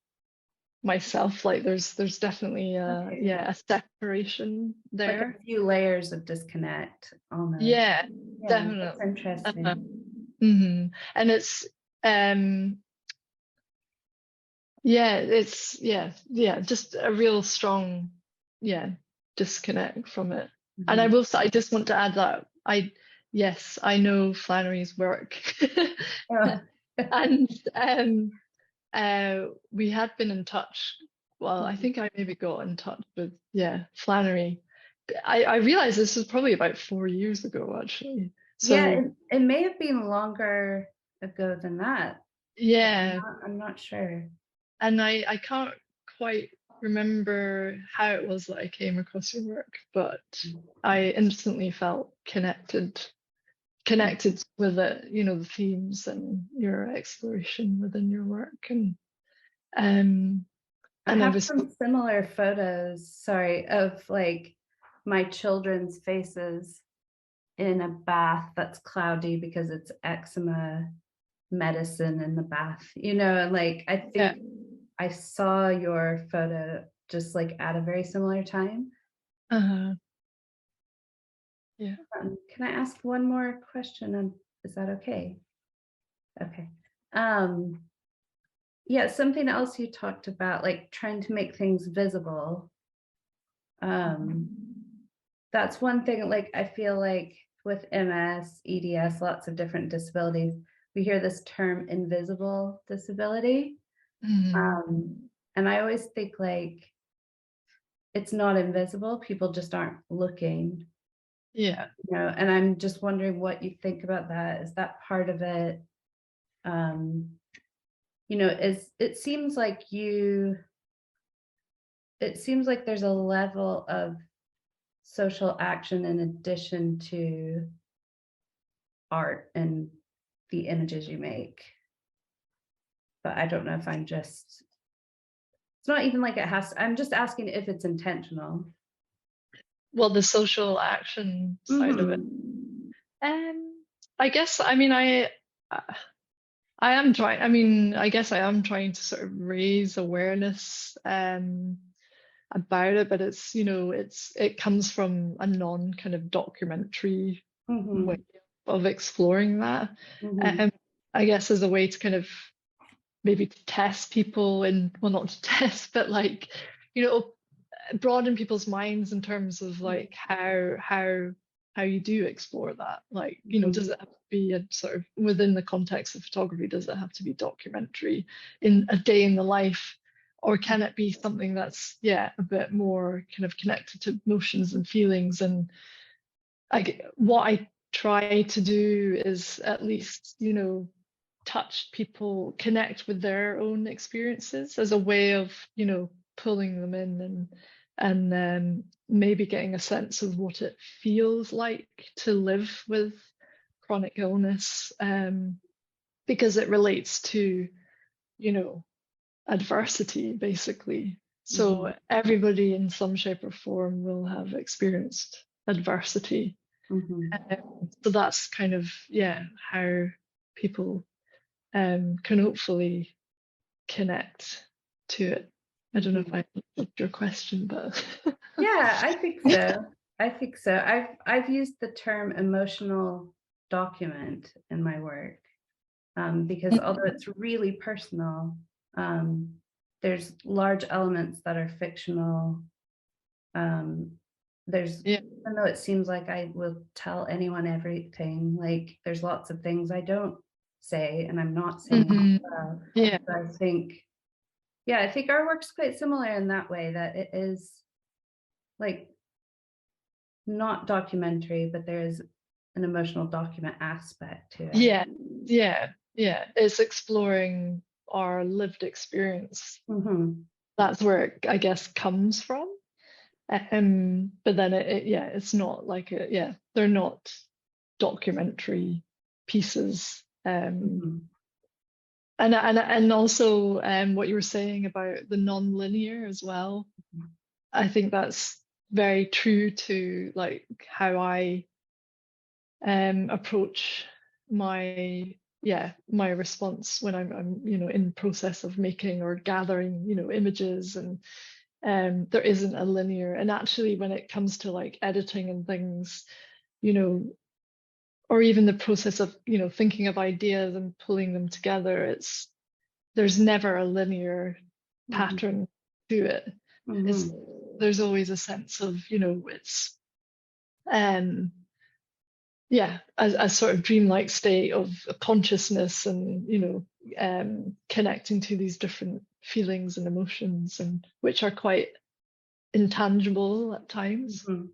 Speaker 5: myself. Like there's definitely a separation there.
Speaker 4: Like a few layers of disconnect almost.
Speaker 5: Yeah, definitely.
Speaker 4: That's interesting.
Speaker 5: And it's just a real strong disconnect from it. And I will say, I just want to add that I know Flannery's work. And we had been in touch. Well, I think I maybe got in touch with Flannery. I realized this was probably about 4 years ago, actually. So
Speaker 4: yeah, it may have been longer ago than that.
Speaker 5: Yeah,
Speaker 4: I'm not sure.
Speaker 5: And I can't quite remember how it was that I came across your work, but I instantly felt connected with it, you know, the themes and your exploration within your work. And
Speaker 4: I have
Speaker 5: was
Speaker 4: some similar photos, of like my children's faces in a bath that's cloudy because it's eczema medicine in the bath, you know, and like I think I saw your photo just like at a very similar time.
Speaker 5: Yeah.
Speaker 4: Can I ask one more question? Is that okay? Okay. Yeah, something else you talked about, like trying to make things visible. That's one thing, like I feel like with MS, EDS, lots of different disabilities, we hear this term invisible disability. And I always think like it's not invisible, people just aren't looking.
Speaker 5: Yeah.
Speaker 4: You know, and I'm just wondering what you think about that. Is that part of it? You know, it seems like there's a level of social action in addition to art and the images you make. But I don't know if it's not even like it has to, I'm just asking if it's intentional.
Speaker 5: Well, the social action side of it. I guess, I mean, I am trying, I mean, I guess I am trying to sort of raise awareness about it, but it's, you know, it comes from a non kind of documentary way of exploring that. I guess as a way to kind of maybe to test people and, well, not to test, but like, you know, broaden people's minds in terms of like how you do explore that. Like, you know, does it have to be a sort of within the context of photography? Does it have to be documentary in a day in the life? Or can it be something that's, a bit more kind of connected to emotions and feelings? And what I try to do is at least, you know, touch people, connect with their own experiences as a way of, you know, pulling them in and maybe getting a sense of what it feels like to live with chronic illness, because it relates to, you know, adversity, basically. So everybody in some shape or form will have experienced adversity. So that's kind of, how people can hopefully connect to it. I don't know if I answered your question, but
Speaker 4: Yeah, I think so. I think so. I've used the term emotional document in my work, because although it's really personal, there's large elements that are fictional. There's,
Speaker 5: yeah,
Speaker 4: even though it seems like I will tell anyone everything, like there's lots of things I don't say, and I'm not saying.
Speaker 5: yeah,
Speaker 4: But I think, yeah, I think our work's quite similar in that way, that it is like not documentary, but there is an emotional document aspect to it.
Speaker 5: yeah, yeah, yeah. It's exploring our lived experience.
Speaker 4: Mm-hmm.
Speaker 5: That's where it, I guess, comes from. But then it's not like they're not documentary pieces.
Speaker 4: Mm-hmm.
Speaker 5: And also what you were saying about the non-linear as well. I think that's very true to like how I approach my response when I'm in process of making or gathering images, and there isn't a linear. And actually when it comes to like editing and things, or even the process of thinking of ideas and pulling them together, there's never a linear pattern to it.
Speaker 4: Mm-hmm.
Speaker 5: There's always a sense of it's a sort of dreamlike state of consciousness, and connecting to these different feelings and emotions, and which are quite intangible at times.
Speaker 4: Mm-hmm.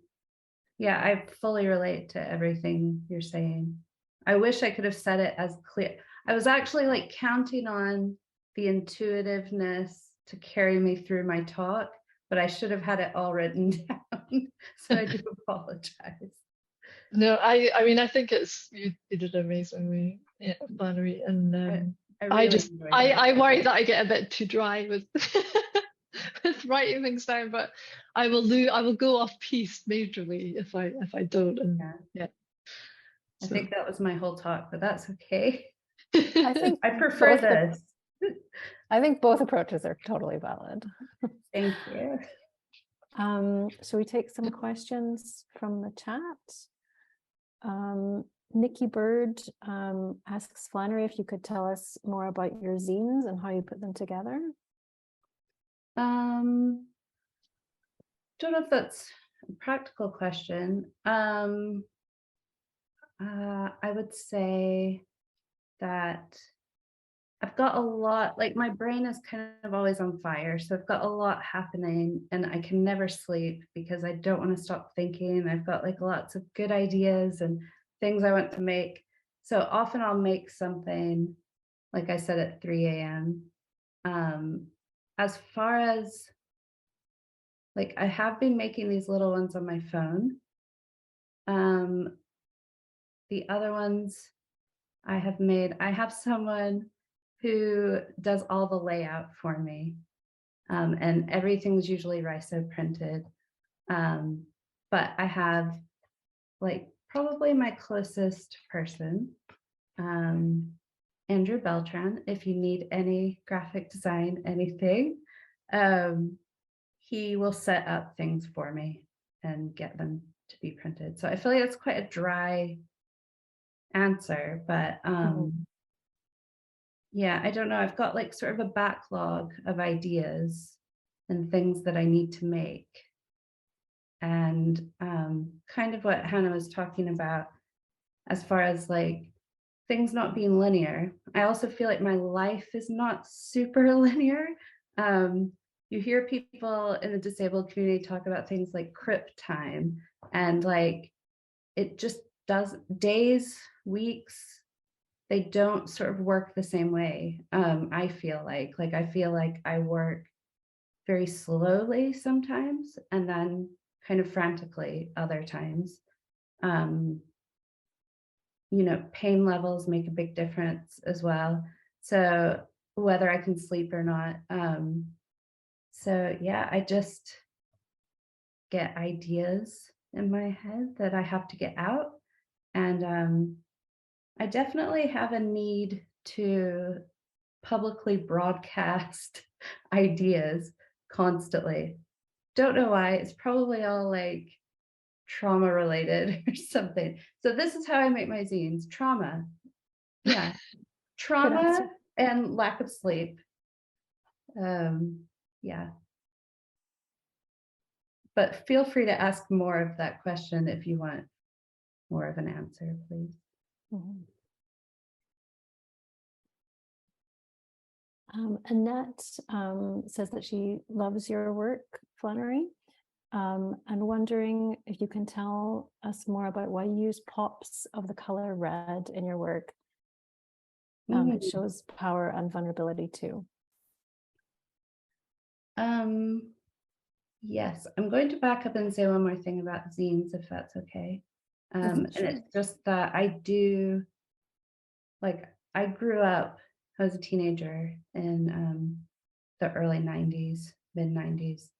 Speaker 4: Yeah, I fully relate to everything you're saying. I wish I could have said it as clear. I was actually like counting on the intuitiveness to carry me through my talk, but I should have had it all written down. So I do apologize.
Speaker 5: No, I mean, I think you did amazingly, Flannery, and
Speaker 4: I really enjoyed it.
Speaker 5: I worry that I get a bit too dry with with writing things down, but I will go off piece majorly if I don't. And
Speaker 4: Yeah. I
Speaker 5: so.
Speaker 4: think that was my whole talk, but that's okay.
Speaker 3: I think
Speaker 4: I prefer this.
Speaker 3: I think both approaches are totally valid.
Speaker 4: Thank you.
Speaker 3: Shall we take some questions from the chat? Nikki Bird asks Flannery if you could tell us more about your zines and how you put them together.
Speaker 4: Don't know if that's a practical question. I would say that I've got a lot, like my brain is kind of always on fire. So I've got a lot happening and I can never sleep because I don't want to stop thinking. I've got like lots of good ideas and things I want to make. So often I'll make something, like I said, at 3 a.m. As far as like, I have been making these little ones on my phone. The other ones I have made, I have someone who does all the layout for me. And everything's usually Riso printed. But I have like probably my closest person, Andrew Beltran, if you need any graphic design, anything, he will set up things for me and get them to be printed. So I feel like that's quite a dry answer, but yeah, I don't know. I've got like sort of a backlog of ideas and things that I need to make. And kind of what Hannah was talking about as far as like things not being linear. I also feel like my life is not super linear. You hear people in the disabled community talk about things like crip time, and like it just does, days, weeks, they don't sort of work the same way. I feel like I work very slowly sometimes and then kind of frantically other times. Pain levels make a big difference as well. So whether I can sleep or not. So yeah, I just get ideas in my head that I have to get out. And I definitely have a need to publicly broadcast ideas constantly. Don't know why. It's probably all like trauma related or something. So this is how I make my zines. Trauma. Yeah.
Speaker 3: Good
Speaker 4: Trauma
Speaker 3: answer.
Speaker 4: and lack of sleep. Yeah. But feel free to ask more of that question if you want more of an answer, please.
Speaker 3: Mhm. Annette says that she loves your work, Flannery, and wondering if you can tell us more about why you use pops of the color red in your work. It shows power and vulnerability too.
Speaker 4: Yes, I'm going to back up and say one more thing about zines, if that's okay. And it's just that I do, like, I grew up, I was a teenager in the early 90s, mid 90s.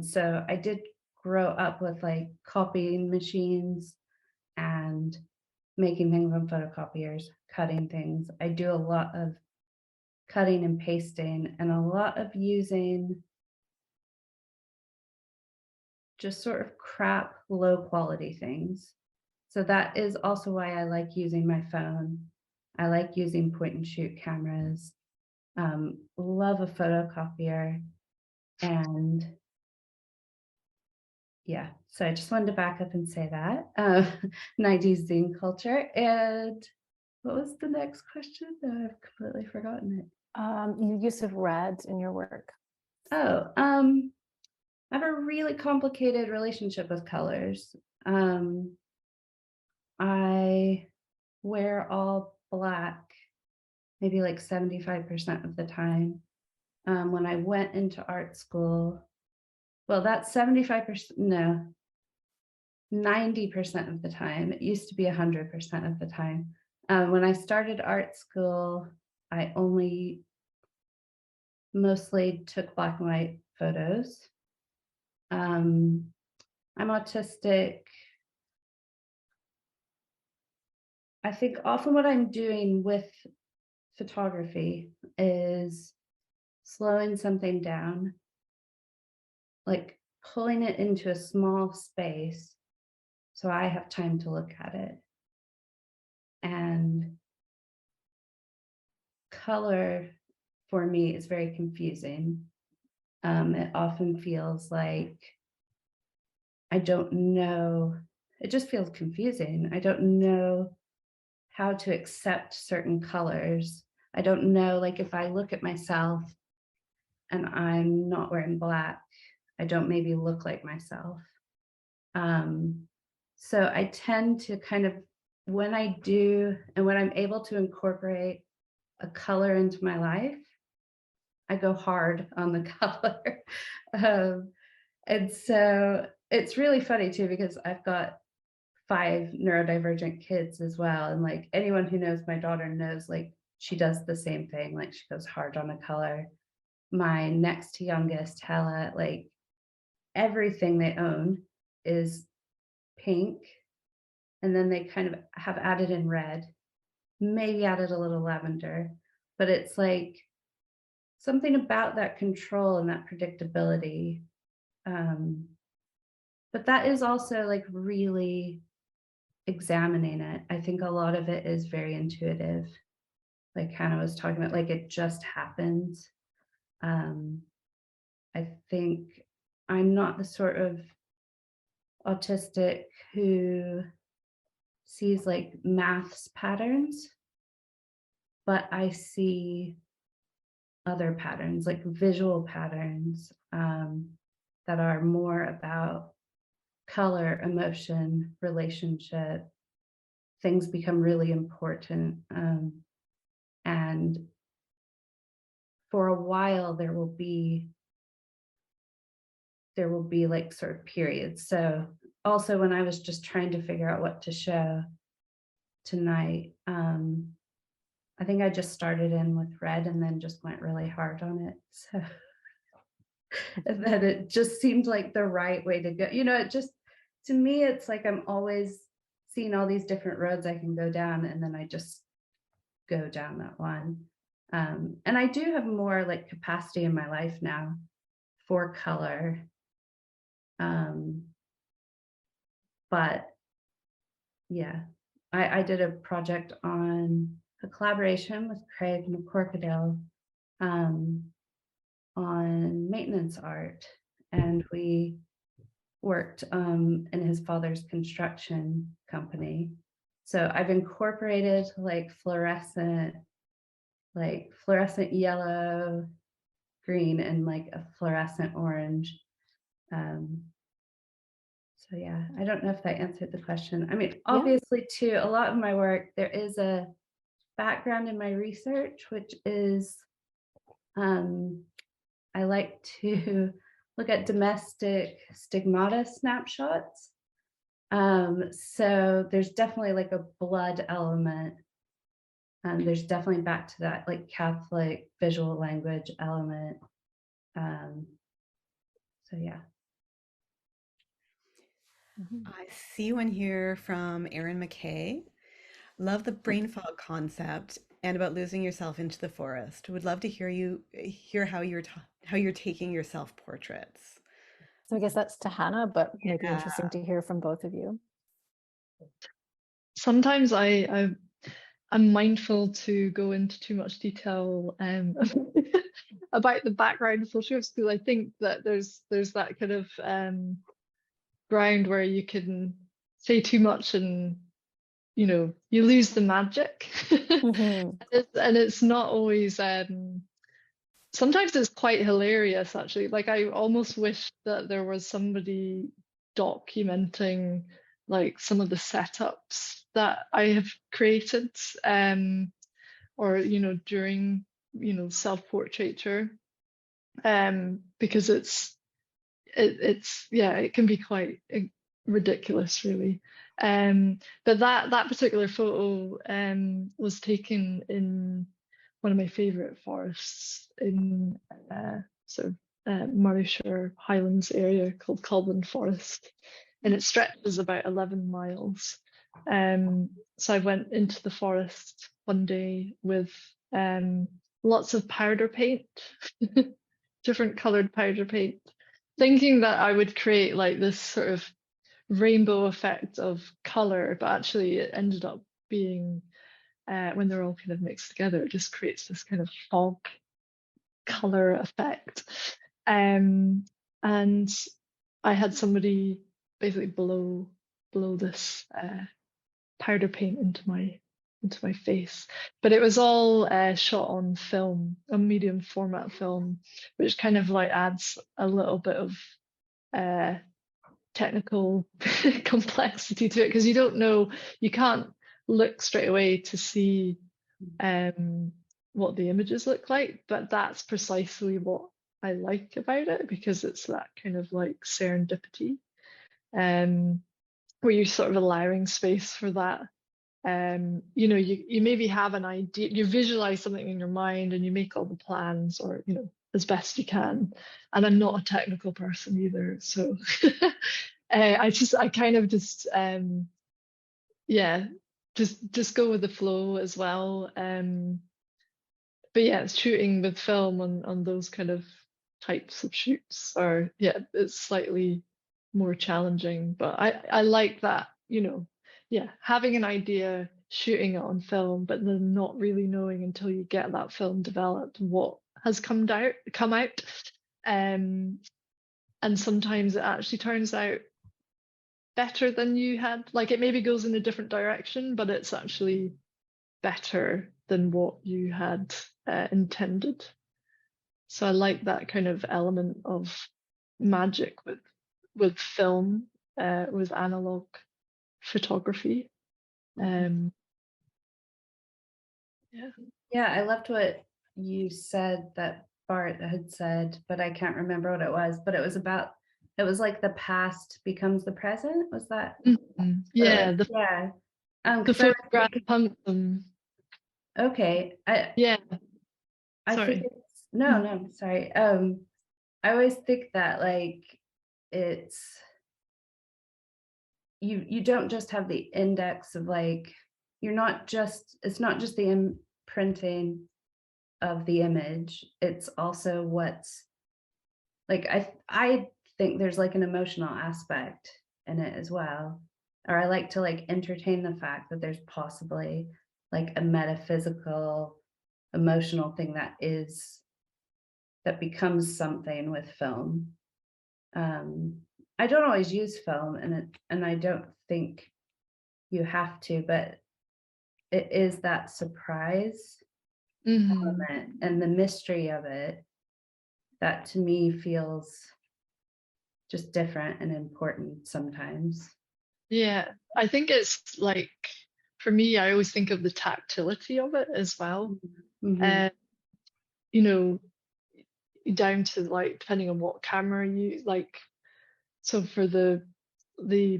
Speaker 4: So I did grow up with like copying machines and making things on photocopiers, cutting things. I do a lot of cutting and pasting and a lot of using just sort of crap, low quality things. So that is also why I like using my phone. I like using point and shoot cameras. Love a photocopier. And yeah, so I just wanted to back up and say that. 90s zine culture. And what was the next question? I've completely forgotten it.
Speaker 3: Your use of red in your work.
Speaker 4: Oh, I have a really complicated relationship with colors. I wear all black, maybe like 75% of the time. When I went into art school, well, that's 75%, no, 90% of the time. It used to be 100% of the time. When I started art school, I only mostly took black and white photos. I'm autistic. I think often what I'm doing with photography is slowing something down, like pulling it into a small space so I have time to look at it. And color for me is very confusing. It often feels like I don't know, it just feels confusing. I don't know how to accept certain colors. I don't know, like if I look at myself and I'm not wearing black, I don't maybe look like myself. So I tend to kind of, when I do, and when I'm able to incorporate a color into my life, I go hard on the color. And so it's really funny too, because I've got 5 neurodivergent kids as well. And like anyone who knows my daughter knows, like she does the same thing, like she goes hard on the color. My next to youngest, Hella, like everything they own is pink. And then they kind of have added in red, maybe added a little lavender, but it's like something about that control and that predictability. But that is also like really examining it. I think a lot of it is very intuitive. Like Hannah was talking about, like it just happens. I think I'm not the sort of autistic who sees like maths patterns, but I see other patterns, like visual patterns, that are more about color, emotion, relationship. Things become really important. And for a while, there will be like sort of periods. So also when I was just trying to figure out what to show tonight, I think I just started in with red and then just went really hard on it. So and then it just seemed like the right way to go. You know, it just, to me, it's like I'm always seen all these different roads I can go down, and then I just go down that one. And I do have more like capacity in my life now for color. But yeah, I did a project on a collaboration with Craig McCorkadale on maintenance art, and we worked in his father's construction company. So I've incorporated like fluorescent yellow, green, and like a fluorescent orange. So yeah, I don't know if that answered the question. I mean, obviously too, a lot of my work, there is a background in my research, which is I like to look at domestic stigmata snapshots. So there's definitely like a blood element. There's definitely back to that like Catholic visual language element. So yeah.
Speaker 2: I see one here from Erin McKay. Love the brain fog concept and about losing yourself into the forest. Would love to hear how you're taking your self portraits.
Speaker 3: So I guess that's to Hannah, but maybe
Speaker 2: Yeah.
Speaker 3: interesting to hear from both of you.
Speaker 5: Sometimes I'm mindful to go into too much detail about the background of photographs, because I think that there's that kind of ground where you can say too much and you lose the magic.
Speaker 3: Mhm.
Speaker 5: And it's not always sometimes it's quite hilarious actually. Like I almost wish that there was somebody documenting like some of the setups that I have created or during self-portraiture, because it can be quite ridiculous really. But that particular photo was taken in one of my favorite forests in Morayshire Highlands area called Colburn Forest, and it stretches about 11 miles. So I went into the forest one day with lots of powder paint, different colored powder paint, thinking that I would create like this sort of rainbow effect of color, but actually it ended up being when they're all kind of mixed together, it just creates this kind of fog color effect. And I had somebody basically blow this powder paint into my face, but it was all shot on film, a medium format film, which kind of like adds a little bit of technical complexity to it, because you can't look straight away to see what the images look like, but that's precisely what I like about it, because it's that kind of like serendipity, where you're sort of allowing space for that. You maybe have an idea, you visualize something in your mind and you make all the plans, or as best you can. And I'm not a technical person either, so I kind of just just go with the flow as well. But yeah, shooting with film on those kind of types of shoots it's slightly more challenging. But I like that, having an idea, shooting it on film, but then not really knowing until you get that film developed what has come out. And sometimes it actually turns out better than you had. Like it maybe goes in a different direction, but it's actually better than what you had intended. So I like that kind of element of magic with film, with analog photography.
Speaker 4: Yeah, I loved what you said that Bart had said, but I can't remember what it was. But it was like the past becomes the present. Was that?
Speaker 5: Mm-hmm. Yeah,
Speaker 4: the
Speaker 5: photograph pump them.
Speaker 4: Okay.
Speaker 5: Yeah.
Speaker 4: I
Speaker 5: Sorry.
Speaker 4: think no, sorry. I always think that like it's you don't just have the index of like, it's not just the imprinting of the image, it's also what's like, I think there's like an emotional aspect in it as well. Or I like to like entertain the fact that there's possibly like a metaphysical, emotional thing that becomes something with film. I don't always use film, and I don't think you have to, but it is that surprise element and the mystery of it that to me feels just different and important sometimes.
Speaker 5: Yeah, I think it's like, for me, I always think of the tactility of it as well.
Speaker 4: Mhm.
Speaker 5: You know, down to like, depending on what camera you like. So for the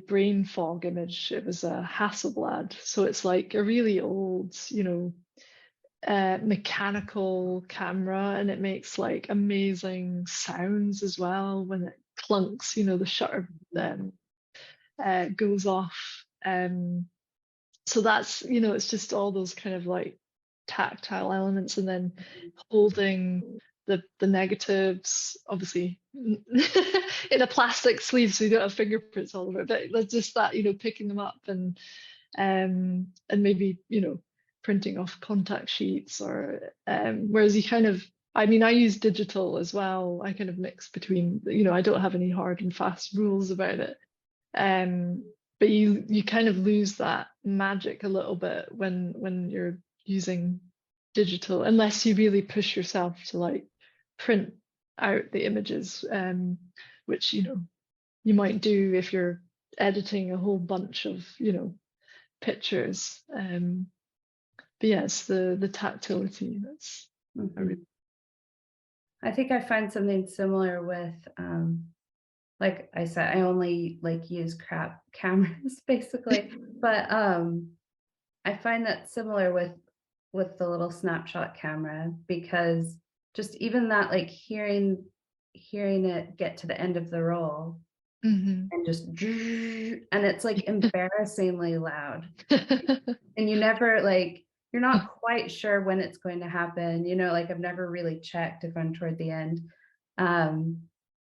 Speaker 5: brain fog image, it was a Hasselblad. So it's like a really old, mechanical camera, and it makes like amazing sounds as well when it clunks, the shutter goes off. So that's, it's just all those kind of like tactile elements, and then holding the negatives, obviously in a plastic sleeve, so you don't have fingerprints all over it, but just that, picking them up and maybe, printing off contact sheets, or whereas you kind of, I mean, I use digital as well. I kind of mix between, I don't have any hard and fast rules about it. But you kind of lose that magic a little bit when you're using digital, unless you really push yourself to like print out the images, which you might do if you're editing a whole bunch of pictures. But yes, the tactility, that's
Speaker 4: I think I find something similar with like I said, I only like use crap cameras basically, but I find that similar with the little snapshot camera, because just even that, like hearing it get to the end of the roll and just and it's like embarrassingly loud, and you never like, you're not quite sure when it's going to happen, like I've never really checked if I'm toward the end.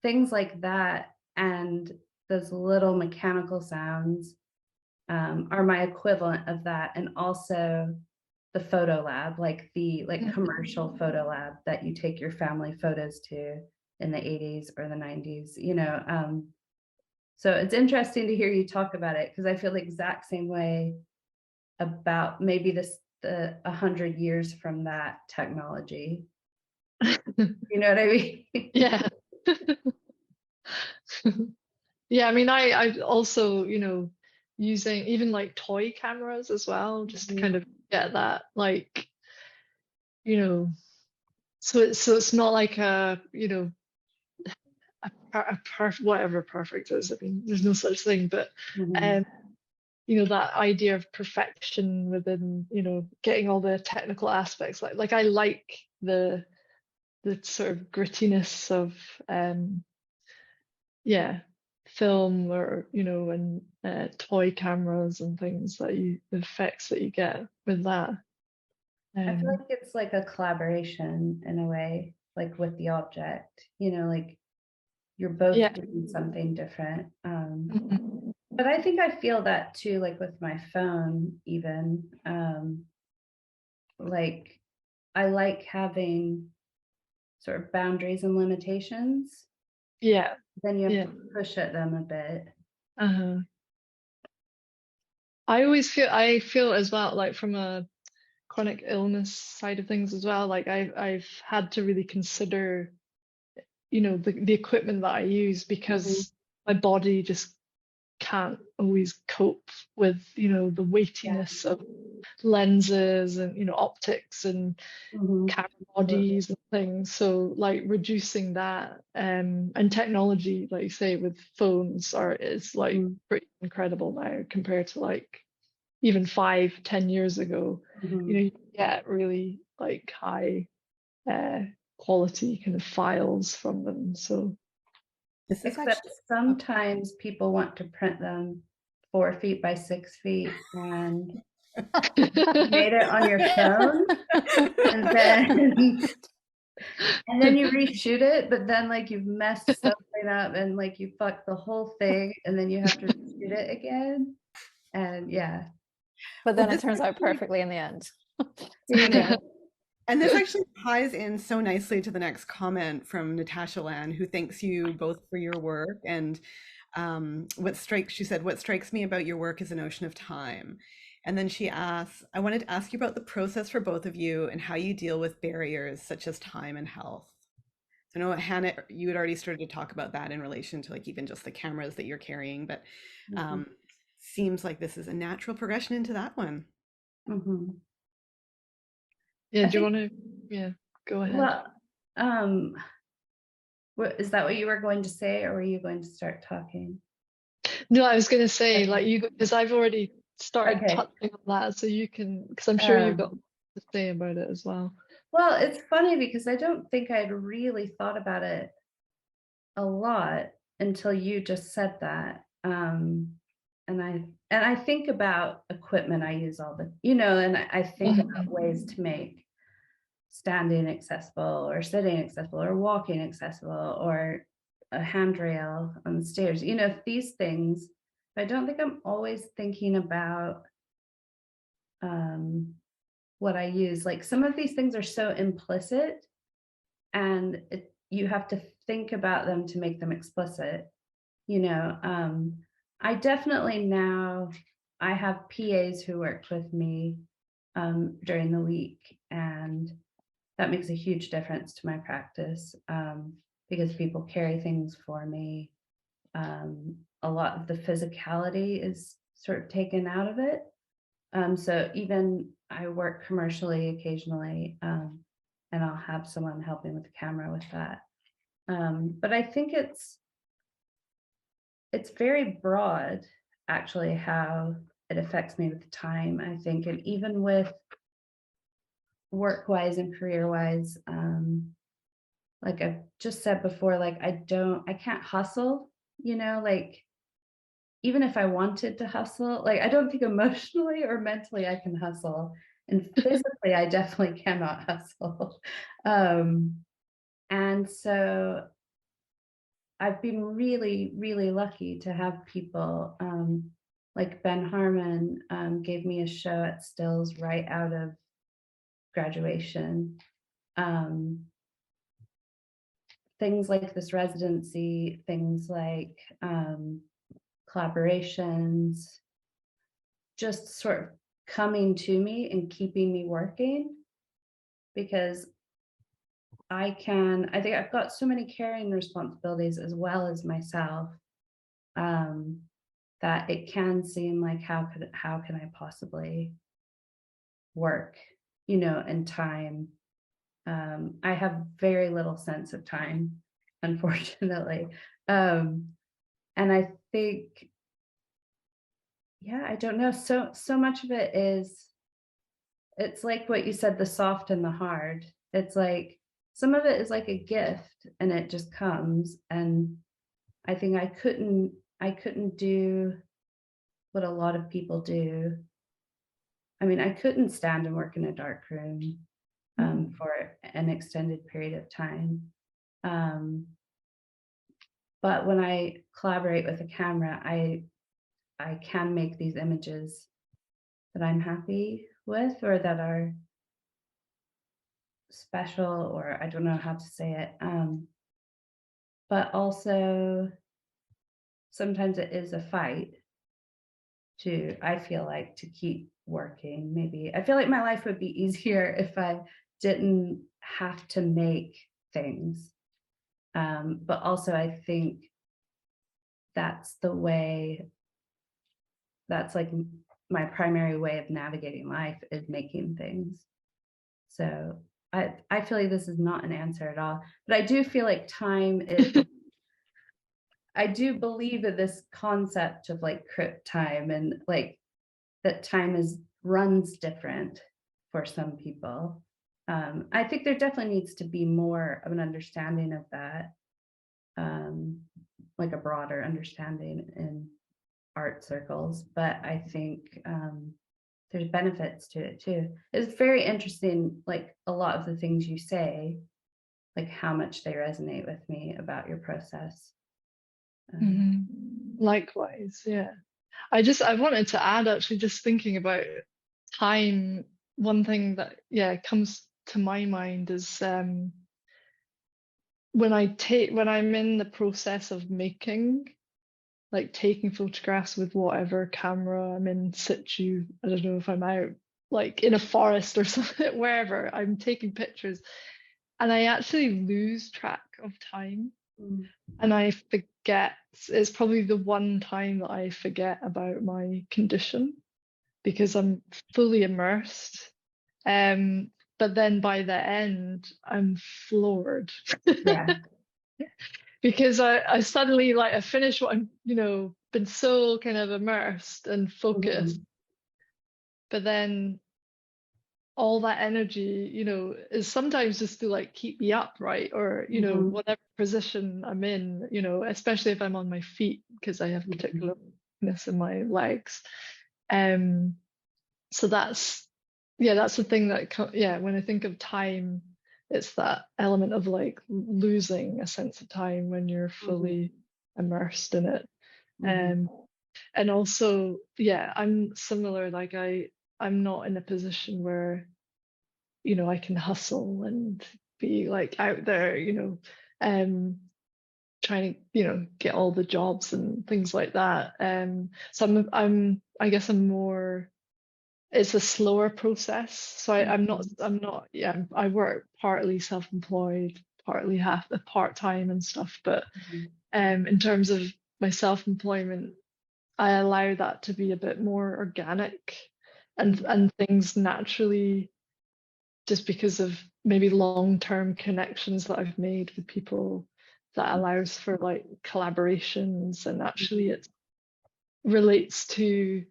Speaker 4: Things like that, and those little mechanical sounds are my equivalent of that. And also the photo lab, like the commercial photo lab that you take your family photos to in the 80s or the 90s, so it's interesting to hear you talk about it, because I feel the exact same way about maybe the 100 years from that technology. You know what I mean?
Speaker 5: Yeah. Yeah, I mean, I also, using even like toy cameras as well, just to kind of get that, like, so it's not like a perfect, whatever perfect is. I mean, there's no such thing, but that idea of perfection within, getting all the technical aspects, like I like the sort of grittiness of film, or and toy cameras and things, the effects that you get with that.
Speaker 4: I feel like it's like a collaboration in a way, like with the object, like you're both doing something different. But I think I feel that too, like with my phone, even. Like I like having sort of boundaries and limitations.
Speaker 5: Yeah.
Speaker 4: Then you have to push at them a bit.
Speaker 5: I feel as well, like from a chronic illness side of things as well, like I've had to really consider, the equipment that I use, because my body just can't always cope with, the weightiness of lenses and, optics and camera bodies and things. So like reducing that, and technology, like you say, with phones is like pretty incredible now compared to like even 5-10 years ago. You get really like high quality kind of files from them. So
Speaker 4: except sometimes people want to print them 4 feet by 6 feet, and you made it on your phone, and then you reshoot it, but then like you've messed something up and like you fucked the whole thing, and then you have to reshoot it again. And yeah.
Speaker 3: But then
Speaker 2: Well,
Speaker 3: it turns out perfectly in the end.
Speaker 4: There you go.
Speaker 2: And this actually ties in so nicely to the next comment from Natasha Lan, who thanks you both for your work. And she said, what strikes me about your work is a notion of time. And then she asks, I wanted to ask you about the process for both of you and how you deal with barriers such as time and health. So I know, Hannah, you had already started to talk about that in relation to like even just the cameras that you're carrying, but seems like this is a natural progression into that one.
Speaker 4: Mm-hmm.
Speaker 5: Yeah, do you want to, go ahead.
Speaker 4: Well, is that what you were going to say, or were you going to start talking?
Speaker 5: No, I was going to say, like, because I've already started
Speaker 4: Okay.
Speaker 5: touching on that, so you can, because I'm sure you've got to say about it as well.
Speaker 4: Well, it's funny because I don't think I'd really thought about it a lot until you just said that. And I think about equipment I use all the, and I think about ways to make standing accessible or sitting accessible or walking accessible or a handrail on the stairs, these things. But I don't think I'm always thinking about what I use. Like some of these things are so implicit, and you have to think about them to make them explicit. I definitely now, I have PAs who work with me during the week, and that makes a huge difference to my practice because people carry things for me. A lot of the physicality is sort of taken out of it. So even I work commercially occasionally, and I'll have someone helping with the camera with that. But I think it's very broad, actually, how it affects me with the time, I think, and even with work-wise and career-wise, like I've just said before, like I can't hustle, like even if I wanted to hustle, like I don't think emotionally or mentally I can hustle, and physically I definitely cannot hustle. And so I've been really, really lucky to have people like Ben Harmon gave me a show at Stills right out of graduation. Things like this residency, things like collaborations, just sort of coming to me and keeping me working, because I think I've got so many caring responsibilities as well as myself, that it can seem like how can I possibly work, and time. I have very little sense of time, unfortunately. And I think, I don't know. So much of it is, it's like what you said, the soft and the hard. It's like some of it is like a gift and it just comes. And I think I couldn't do what a lot of people do. I mean, I couldn't stand and work in a dark room for an extended period of time. But when I collaborate with a camera, I can make these images that I'm happy with, or that are special, or I don't know how to say it. But also sometimes it is a fight I feel like, to keep working. Maybe I feel like my life would be easier if I didn't have to make things. But also I think that's like my primary way of navigating life, is making things. So I feel like this is not an answer at all, but I do feel like time is, I do believe in this concept of like crypt time, and like that time runs different for some people. I think there definitely needs to be more of an understanding of that, like a broader understanding art circles, but I think there's benefits to it too. It's very interesting, like a lot of the things you say, like how much they resonate with me about your process.
Speaker 5: Likewise, yeah. I wanted to add, actually, just thinking about time, one thing that comes to my mind is when I'm in the process of making, like taking photographs with whatever camera I'm in situ. I don't know if I'm out like in a forest or something, wherever I'm taking pictures, and I actually lose track of time. And I forget, it's probably the one time that I forget about my condition because I'm fully immersed. But then by the end, I'm floored.
Speaker 4: Yeah.
Speaker 5: Because I suddenly, like, I finished what I'm, been so kind of immersed and focused. But then all that energy, is sometimes just to like keep me up, right? Or, whatever position I'm in, especially if I'm on my feet, because I have particular weakness in my legs. So that's the thing that, when I think of time, it's that element of like losing a sense of time when you're fully immersed in it. And also, I'm similar, like I'm not in a position where, I can hustle and be like out there, trying to, get all the jobs and things like that. So I guess I'm more, it's a slower process. So I'm not, I work partly self-employed, partly half the part-time and stuff. But in terms of my self-employment, I allow that to be a bit more organic and things naturally, just because of maybe long-term connections that I've made with people, that allows for like collaborations, and actually it relates to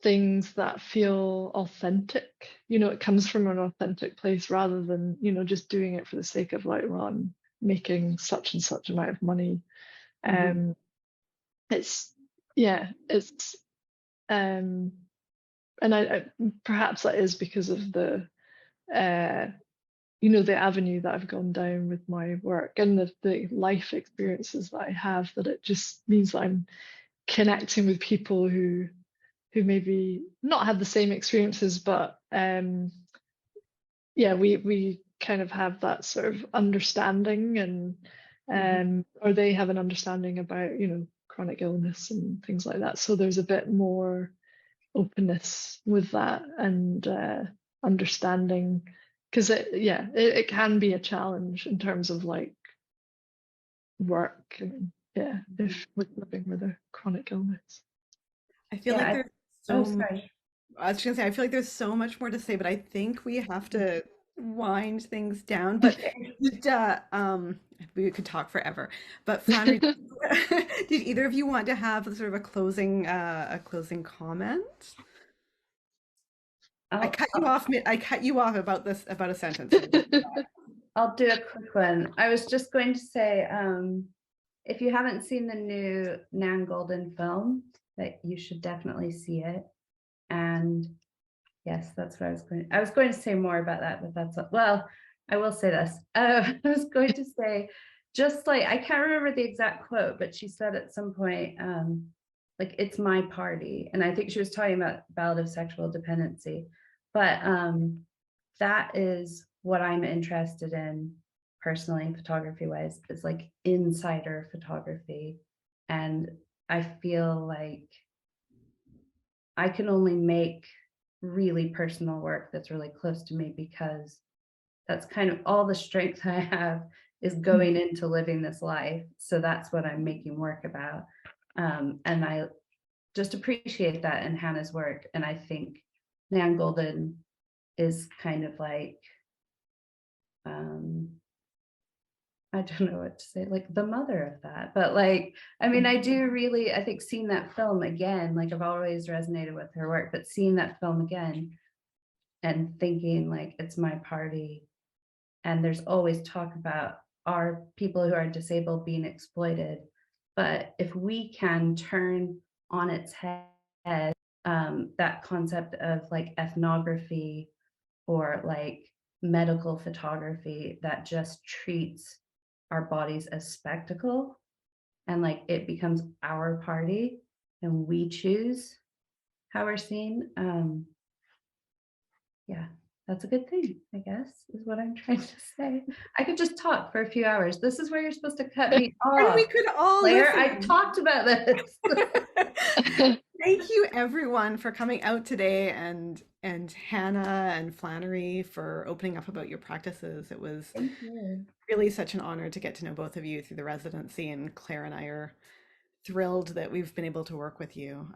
Speaker 5: things that feel authentic. It comes from an authentic place rather than, just doing it for the sake of like, well, I'm making such and such amount of money. And I perhaps that is because of the the avenue that I've gone down with my work and the life experiences that I have, that it just means that I'm connecting with people who maybe not have the same experiences, but we kind of have that sort of understanding, and or they have an understanding about chronic illness and things like that. So there's a bit more openness with that, and understanding, because it can be a challenge in terms of like work, and if with living with a chronic illness.
Speaker 2: I feel like there's so much. I was just gonna say, I feel like there's so much more to say, but I think we have to wind things down. But we could talk forever. But Flannery, did either of you want to have sort of a closing comment? I cut you off about a sentence.
Speaker 4: I'll do a quick one. I was just going to say, if you haven't seen the new Nan Goldin film, that you should definitely see it. And yes, that's what I was going to say more about that, but I will say this. I was going to say, just like, I can't remember the exact quote, but she said at some point, like, it's my party. And I think she was talking about Ballad of Sexual Dependency. But that is what I'm interested in personally, photography wise, is like insider photography. And I feel like I can only make really personal work that's really close to me, because that's kind of all the strength I have is going into living this life. So that's what I'm making work about. And I just appreciate that in Hannah's work. And I think Nan Goldin is kind of like, I don't know what to say, like the mother of that. But like, I mean, I think seeing that film again, like I've always resonated with her work, but seeing that film again and thinking like, it's my party. And there's always talk about our people who are disabled being exploited. But if we can turn on its head, that concept of like ethnography or like medical photography that just treats our bodies as spectacle, and like it becomes our party and we choose how we're seen. Yeah, that's a good thing, I guess, is what I'm trying to say. I could just talk for a few hours. This is where you're supposed to cut me
Speaker 2: And
Speaker 4: off.
Speaker 2: we could all
Speaker 4: Claire, I
Speaker 2: listen.
Speaker 4: talked about this.
Speaker 2: Thank you everyone for coming out today, and Hannah and Flannery for opening up about your practices. It was
Speaker 4: Thank you.
Speaker 2: really such an honor to get to know both of you through the residency, and Claire and I are thrilled that we've been able to work with you.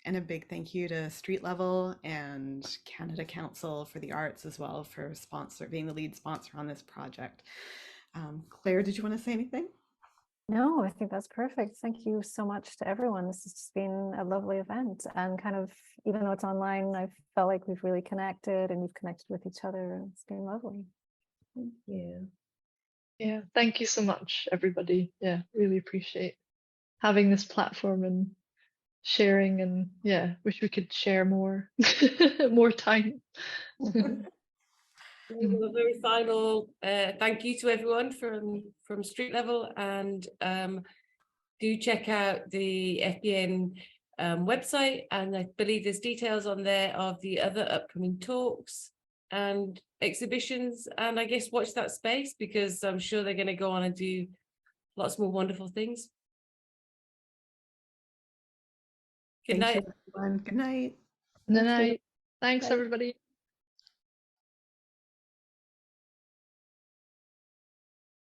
Speaker 2: And a big thank you to Street Level and Canada Council for the Arts as well for being the lead sponsor on this project. Claire, did you want to say anything?
Speaker 3: No, I think that's perfect. Thank you so much to everyone. This has just been a lovely event, and kind of, even though it's online, I felt like we've really connected and you've connected with each other. It's been lovely.
Speaker 4: Thank you.
Speaker 5: Yeah, thank you so much, everybody. Yeah, really appreciate having this platform and sharing, and yeah, wish we could share more more time.
Speaker 1: A very final thank you to everyone from Street Level, and do check out the FPN website, and I believe there's details on there of the other upcoming talks and exhibitions, and I guess watch that space because I'm sure they're going to go on and do lots more wonderful things. Good
Speaker 2: Thank
Speaker 1: night.
Speaker 2: you, everyone. Good night.
Speaker 5: Good night. Thanks,
Speaker 3: Bye.
Speaker 5: everybody.